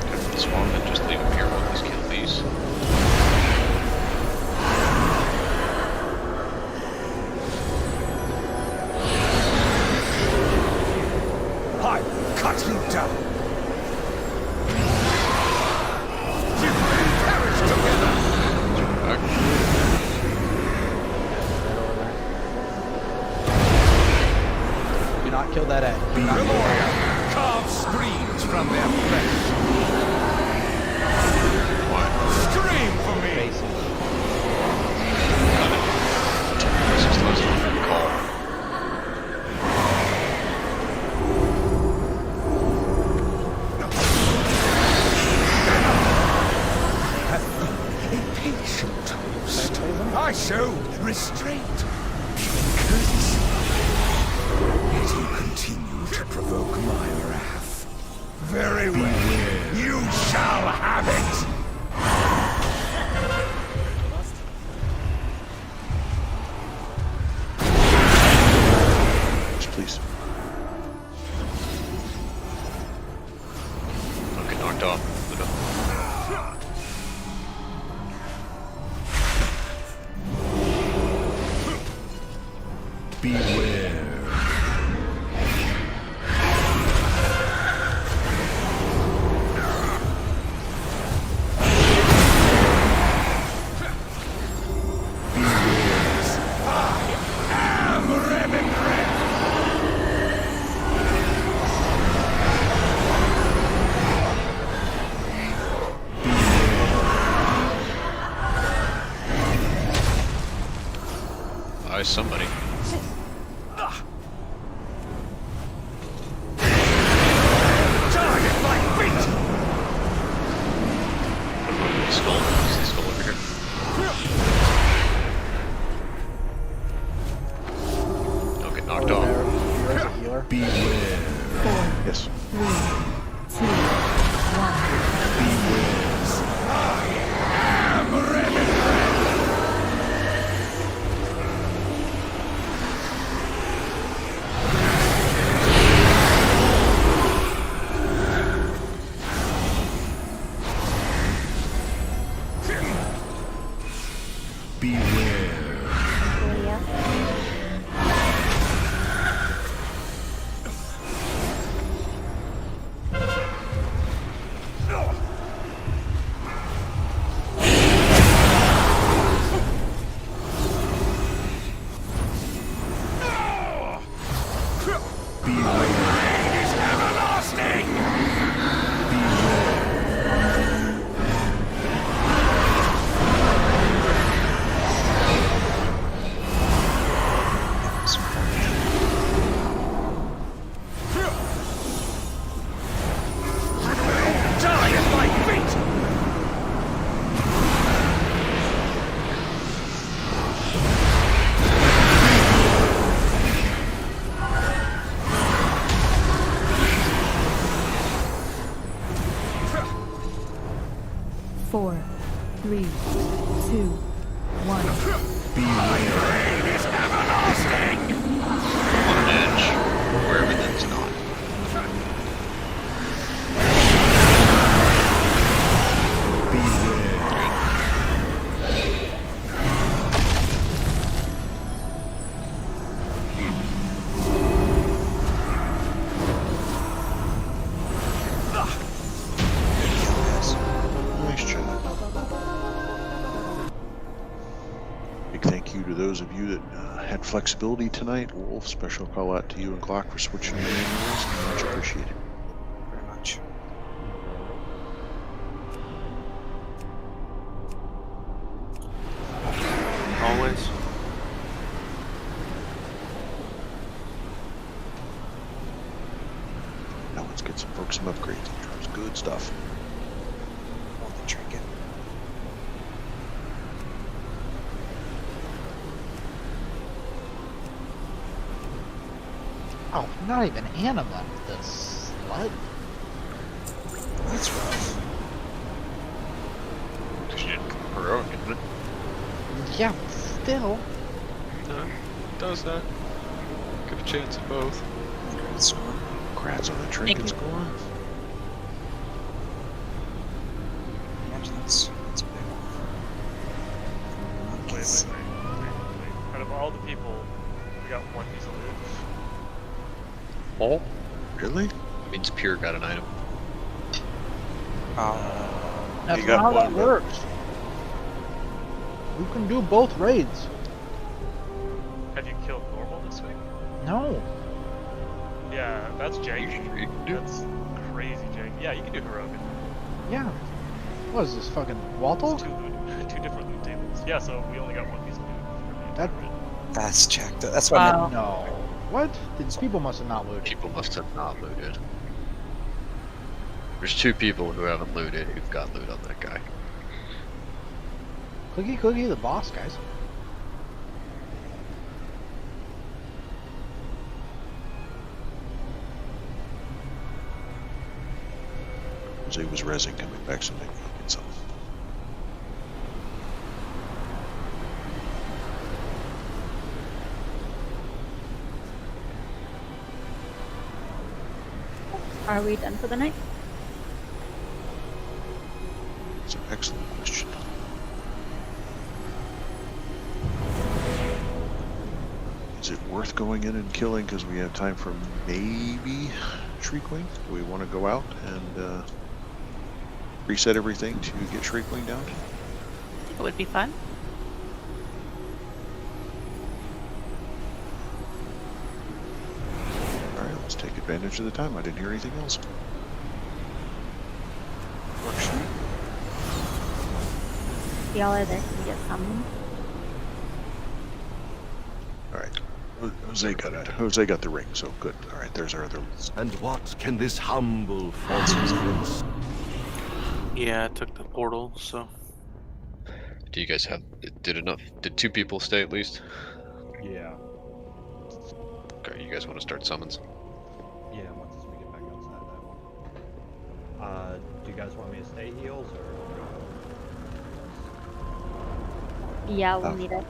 Go for the swarm and just leave them here while these kill these. I will cut you down! You may perish together! Do not kill that egg. Do not kill Memoria, that egg. carve screams from their flesh. Scream for me! Facing. This is less than a call. A patient host. I showed restraint, courtesy. Yet you continue to provoke my wrath. Very well. You shall have it! Yes, please. Don't get knocked off. Beware. By somebody. Target my feet! Skull. See the skull over here. Don't get knocked off. There's a healer. Beware. 4, Yes. 3, 2, 1. Four, 3, 2, 1. My reign is everlasting! On an edge where everything's not. Nice job. Big thank you to those of you that had flexibility tonight. Wolf, special call out to you and Glock for switching your manuals. Much appreciated. Very much. Always. Now let's get some folks some upgrades. Drops good stuff. Want the trinket. Oh, not even anima with this slut. That's rough. She did heroic, isn't it? Yeah, but still. No, it does that. Give a chance at both. Great score. Congrats on the trinket score. Imagine that's a big one. Wait. Out of all the people, we got one piece of loot. Oh? Really? That means Pure got an item. That's You not got how that one, but- works. You can do both raids. Have you killed normal this week? No. Yeah, that's jank. You can do. That's crazy jank. Yeah, you can do heroic. Yeah. What is this, fucking Walto? It's two different loot tables. Yeah, so we only got one piece of loot. That- That's checked. That's what I meant. No. What? These people must have not looted. People must have not looted. There's two people who haven't looted who've got loot on that guy. Cookie, the boss, guys. Jose was rezzing coming back, so maybe he'll get some. Are we done for the night? It's an excellent question. Is it worth going in and killing because we have time for maybe Shriekwing? Do we want to go out and reset everything to get Shriekwing down? I think it would be fun. Alright, let's take advantage of the time. I didn't hear anything else. Y'all are there to get summoned. Jose got it. Jose got the ring, so good. All right, there's our other. And what can this humble force? Yeah, I took the portal, so. Do you guys have? Did 2 people stay at least? Yeah. Okay, you guys want to start summons? Yeah, once we get back outside that one. Do you guys want me to stay heals or? Yeah, we'll need it.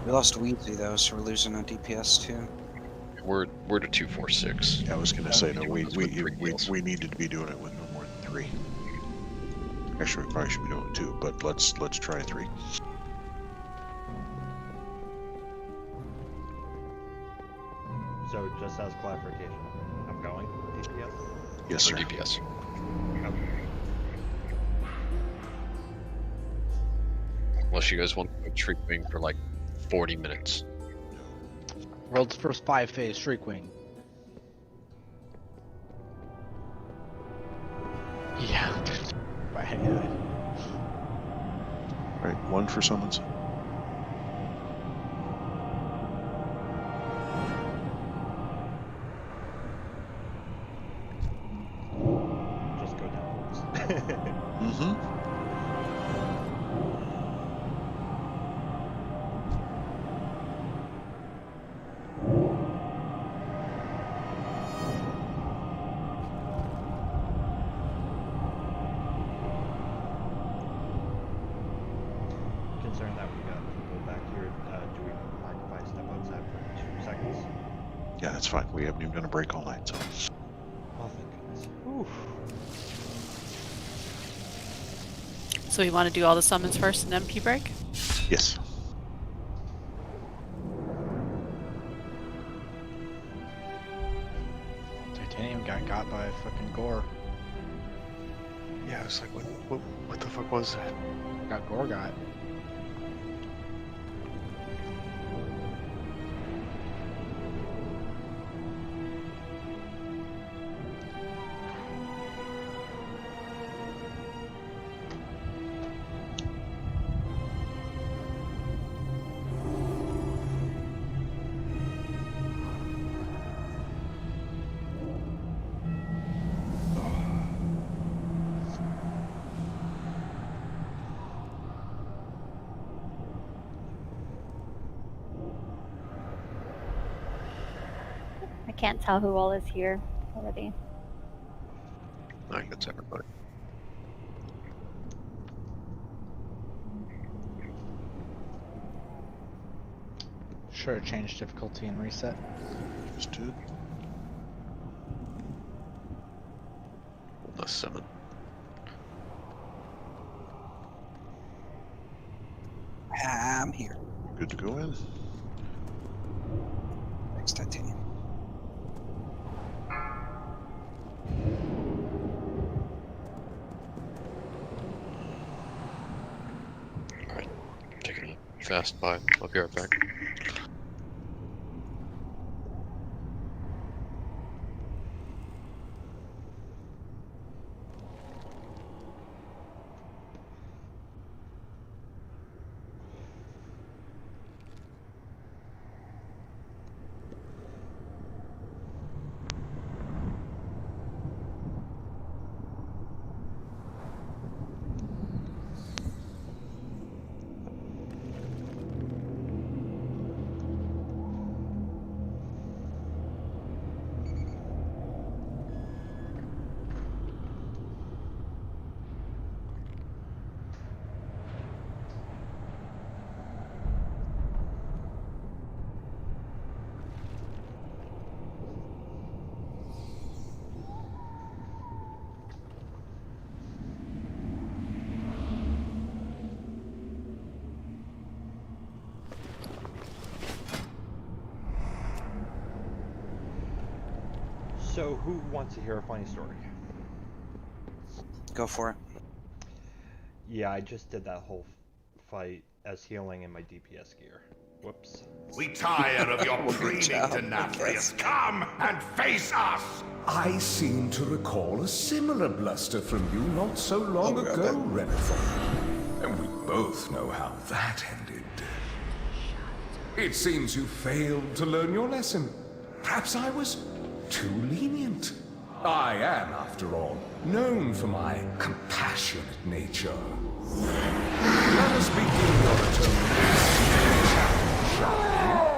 We lost Weezy though, so we're losing a DPS too. We're to 246. Yeah, I was gonna say no. We needed to be doing it with no more than 3. Actually, we probably should be doing 2, but let's try 3. So just as clarification, I'm going DPS? Yes, sir. DPS. Okay. Unless you guys want to Shriek Wing for like 40 minutes. World's first 5-phase Shriek Wing. Yeah. My head. Right, 1 for summons. Just go downwards. Mm-hmm. Concerned that we got people back here. Do we mind if I step outside for 2 seconds? Yeah, that's fine. We haven't even done a break all night, so. Oh, thank goodness. Whew. So we want to do all the summons first and then MP break? Yes. Titanium got by fucking Gore. Yeah, I was like, what the fuck was that? Got Gore got. I can't tell who all is here already. I think that's everybody. Sure, change difficulty and reset. Just did. Plus 7. I'm here. Good to go in. Thanks, Titanium. Alright, taking a fast 5. I'll be right back. So, who wants to hear a funny story? Go for it. Yeah, I just did that whole fight as healing in my DPS gear. Whoops. We tire of your preening, Denathrius. Come and face us! I seem to recall a similar bluster from you not so long ago, Renathon. And we both know how that ended. It seems you failed to learn your lesson. Perhaps I was too lenient. I am, after all, known for my compassionate nature. Let us begin your atonement, shall we?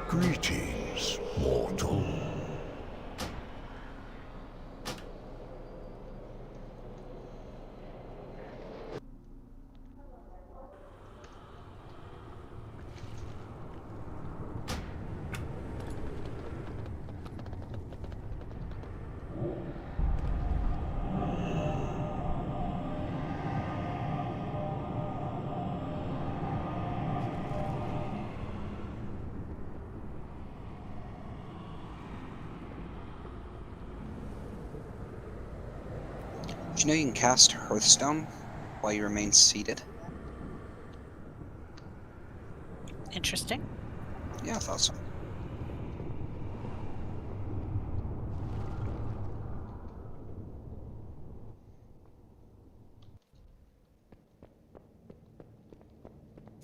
Greetings, mortal. Did you know you can cast Hearthstone while you remain seated? Interesting. Yeah, I thought so.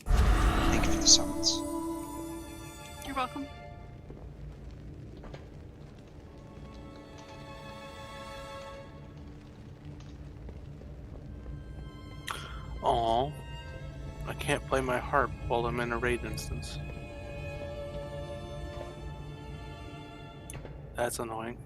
Thank you for the summons. You're welcome. Aw, I can't play my harp while I'm in a raid instance. That's annoying.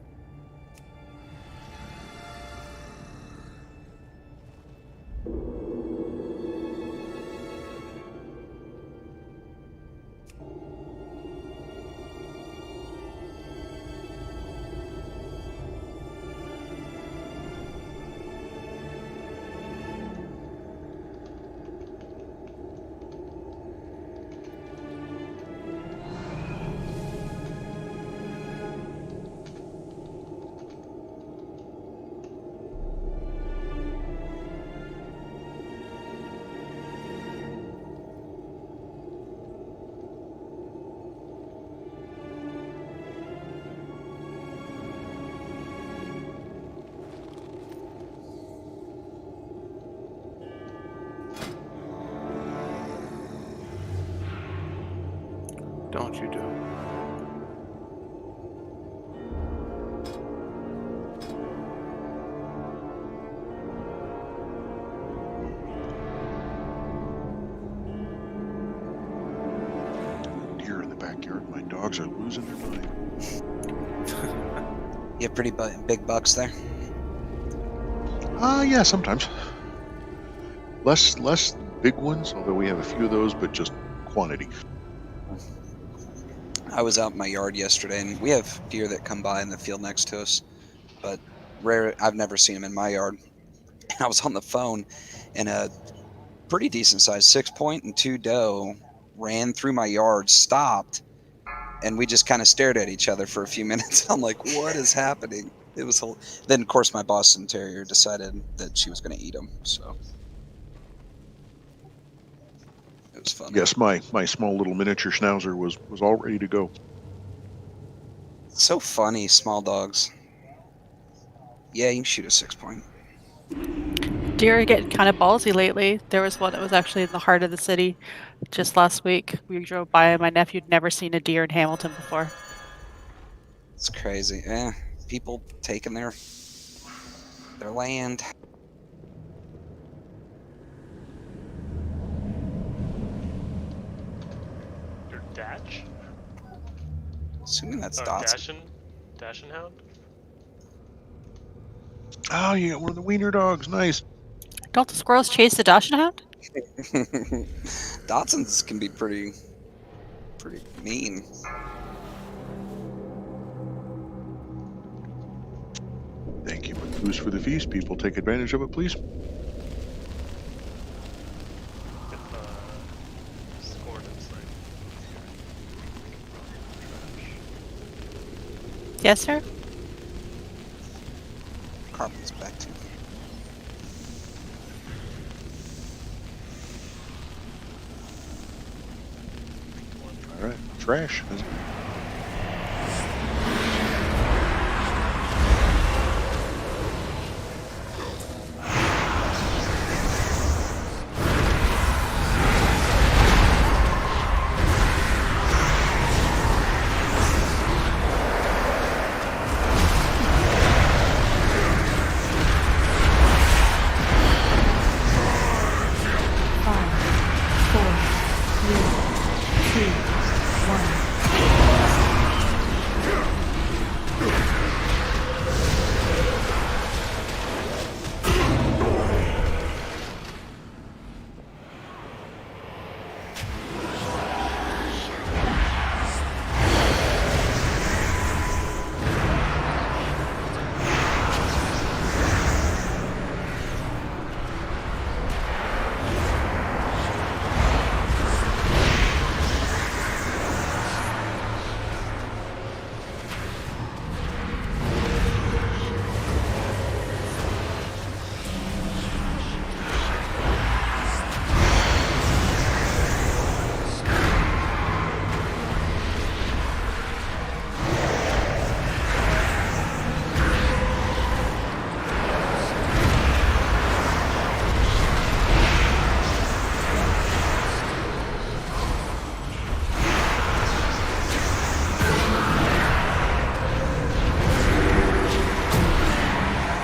don't you do? Deer in the backyard. My dogs are losing their mind. You have pretty big bucks there. Yeah, sometimes. Less big ones, although we have a few of those, but just quantity. I was out in my yard yesterday, and we have deer that come by in the field next to us, but rare. I've never seen them in my yard. And I was on the phone, and a pretty decent-sized 6-point and 2 doe ran through my yard, stopped, and we just kind of stared at each other for a few minutes. I'm like, what is happening? It was. Then, of course, my Boston Terrier decided that she was going to eat them. So it was fun. Yes, my small little miniature schnauzer was all ready to go. So funny, small dogs. Yeah, you can shoot a 6-point. Deer are getting kind of ballsy lately. There was one that was actually in the heart of the city just last week. We drove by, and my nephew'd never seen a deer in Hamilton before. It's crazy. People taking their land. Your Datch? Assuming that's Oh, Dotson. Dashin Hound? Oh, you got one of the wiener dogs. Nice. Don't the squirrels chase the Dachshund Hound? Dotsons can be pretty mean. Thank you. Who's for the feast? People take advantage of it, please. Yes, sir? Carbon's back too. All right, trash.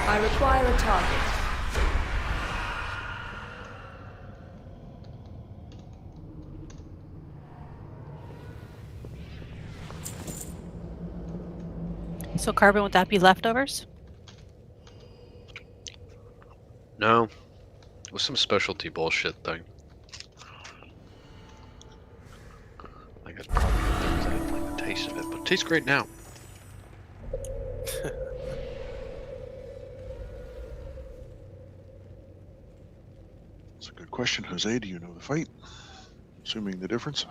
I require a target. So, Carbon, would that be leftovers? No. It was some specialty bullshit thing. I guess probably up there because I didn't like the taste of it, but it tastes great now. That's a good question, Jose. Do you know the fight? Assuming the difference.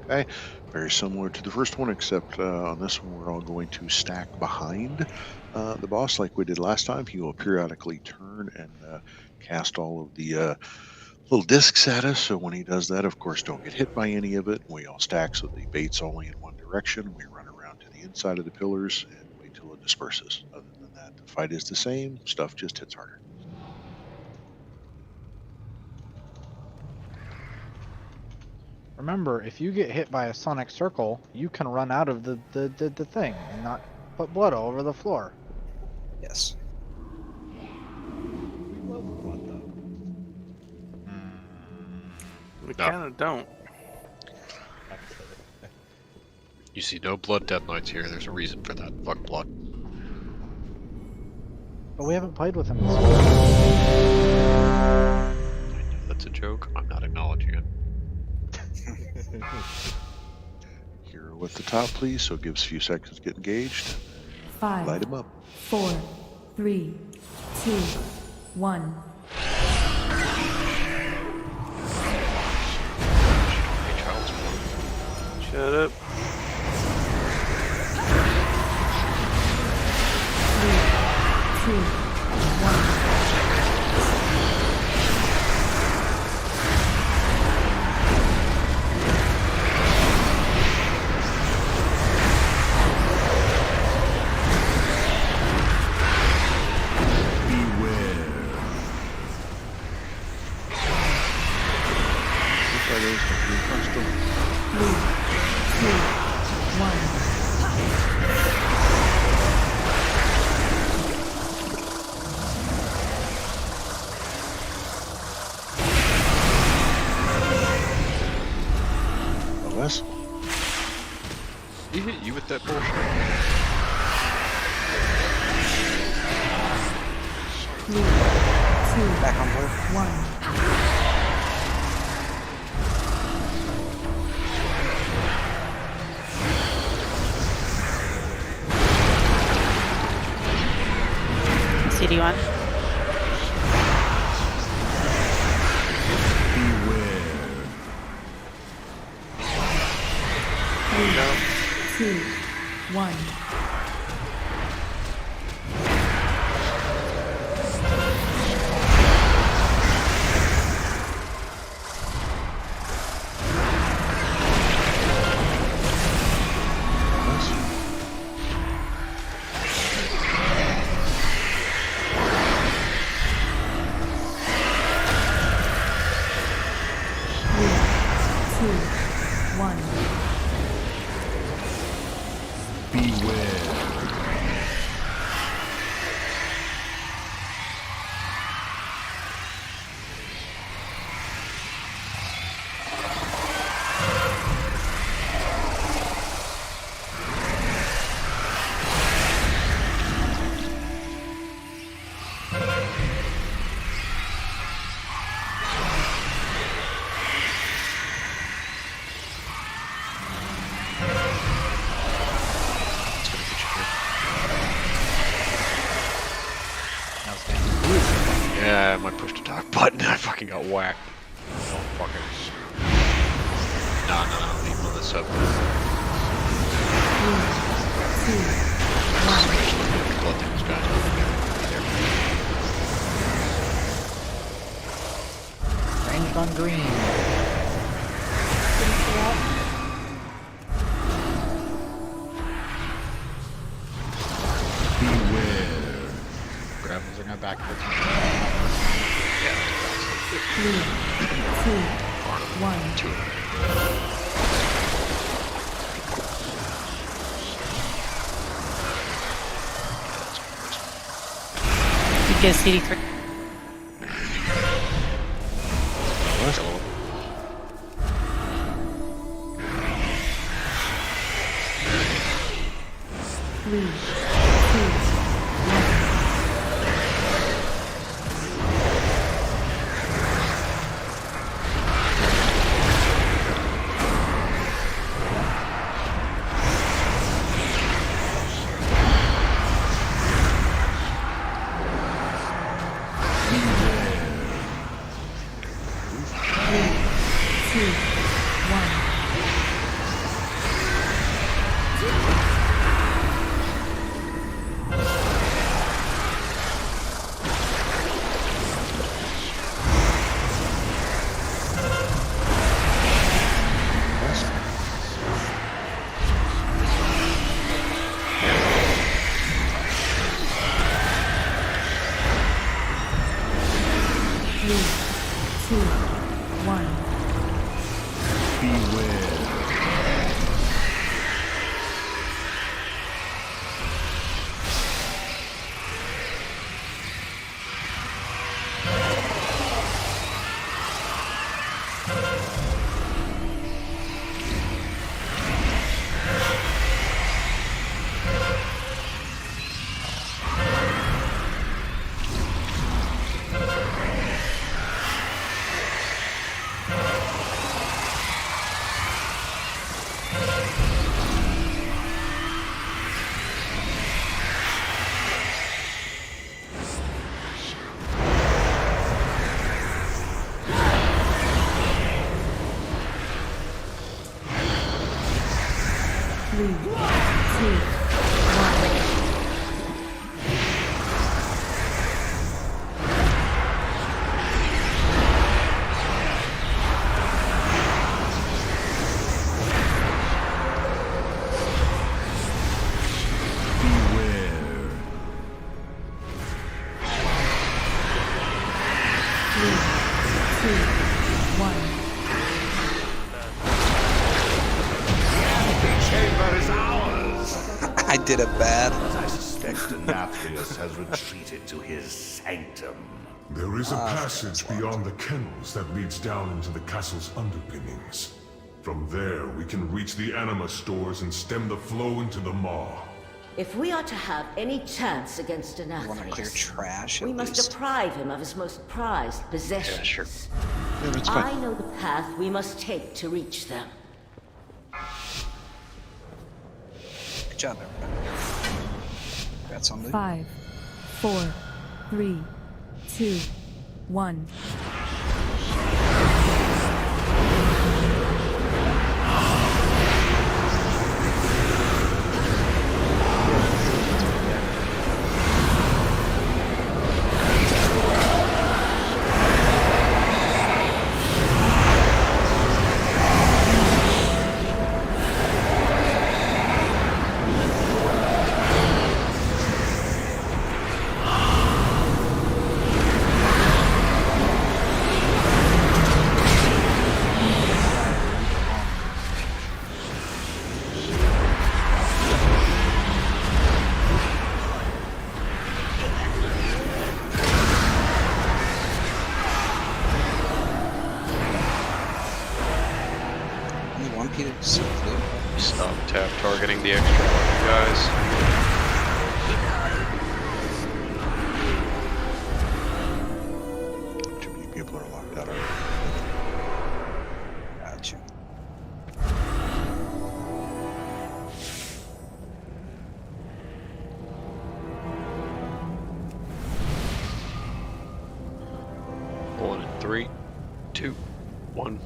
Okay, very similar to the first one, except on this one we're all going to stack behind the boss like we did last time. He will periodically turn and cast all of the little discs at us, so when he does that, of course, don't get hit by any of it. We all stack so the bait's only in one direction. We run around to the inside of the pillars and wait till it disperses. Other than that, the fight is the same. Stuff just hits harder. Remember, if you get hit by a sonic circle, you can run out of the thing and not put blood all over the floor. Yes. We kind of don't. You see no blood death knights here. There's a reason for that. Fuck blood. But we haven't played with him. I know that's a joke. I'm not acknowledging it. Hero at the top, please, so it gives a few seconds to get engaged. 5, Light him up. 4, 3, 2, 1. Shut up. 3, 2, 1. OS? He hit you with that bullshit. 3, 2, Back on board. 1. CD1. Beware. 3, 2, 1. Yeah, I might push the talk button. I fucking got whacked. Oh, fucking. No, leave all this up. 3, 2, 1. Blood damage, guys. Ranged on green. Grapples are going back to the 3, 2, 1. You get a CD3. Three, 2, 1. I did it bad. I suspect Anathrius has retreated to his sanctum. There is a passage beyond the kennels that leads down into the castle's underpinnings. From there, we can reach the anima stores and stem the flow into the maw. If we are to have any chance against You want to clear Anathrius, trash at we must least. deprive him of his most prized possessions. Yeah, sure. Yeah, that's I fine. know the path we must take to reach them. Good job, everybody. Congrats on the 5, 4, 3, 2, 1. Only one piece of blue. Stop tap targeting the extra one, guys. Too many people are locked out. Gotcha. Rolling in 3, 2, 1.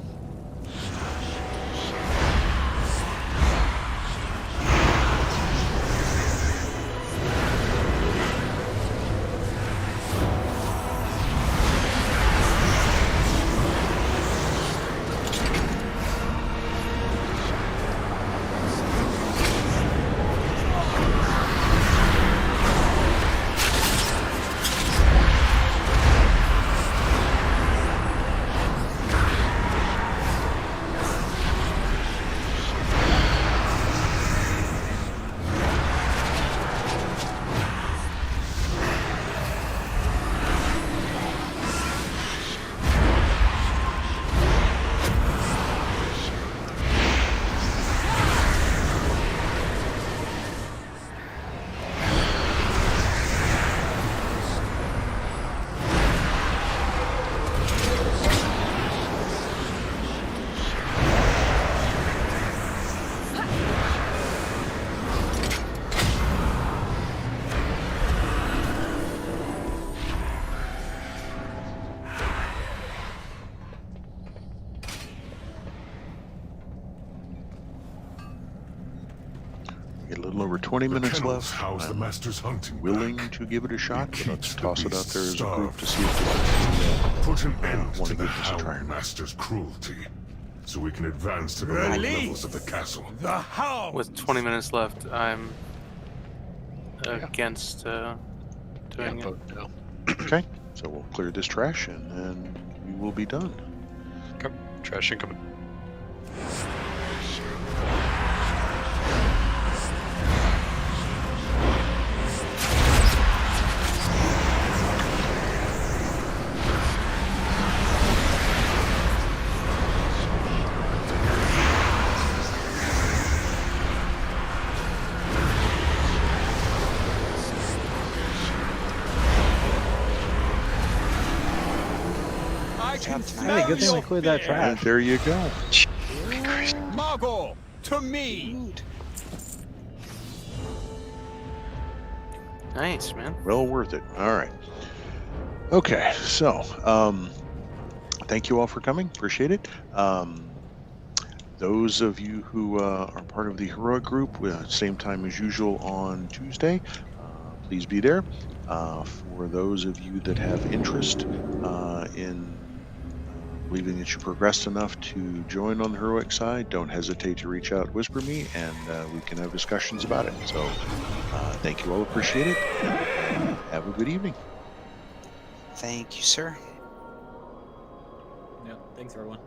We get a little over 20 minutes kennels left. house the I'm Master's hunting willing pack. to give it a shot, but let's Keeps the toss it out beast there as a group starved. to see if Put an we end want to to the give this a try. Hound Master's cruelty, so we can advance to the lower levels of the castle. With 20 minutes left, I'm against doing it. Vote no. Okay, so we'll clear this trash and then we will be done. Okay, trash incoming. Hey, good thing we cleared that And trash. there you go. Margot, to me! Nice, man. Well worth it. All right. Okay, so thank you all for coming. Appreciate it. those of you who are part of the heroic group, same time as usual on Tuesday, please be there. For those of you that have interest in believing that you progressed enough to join on the heroic side, don't hesitate to reach out, whisper me, and we can have discussions about it. So thank you all, appreciate it. Have a good evening. Thank you, sir. Yeah, thanks everyone.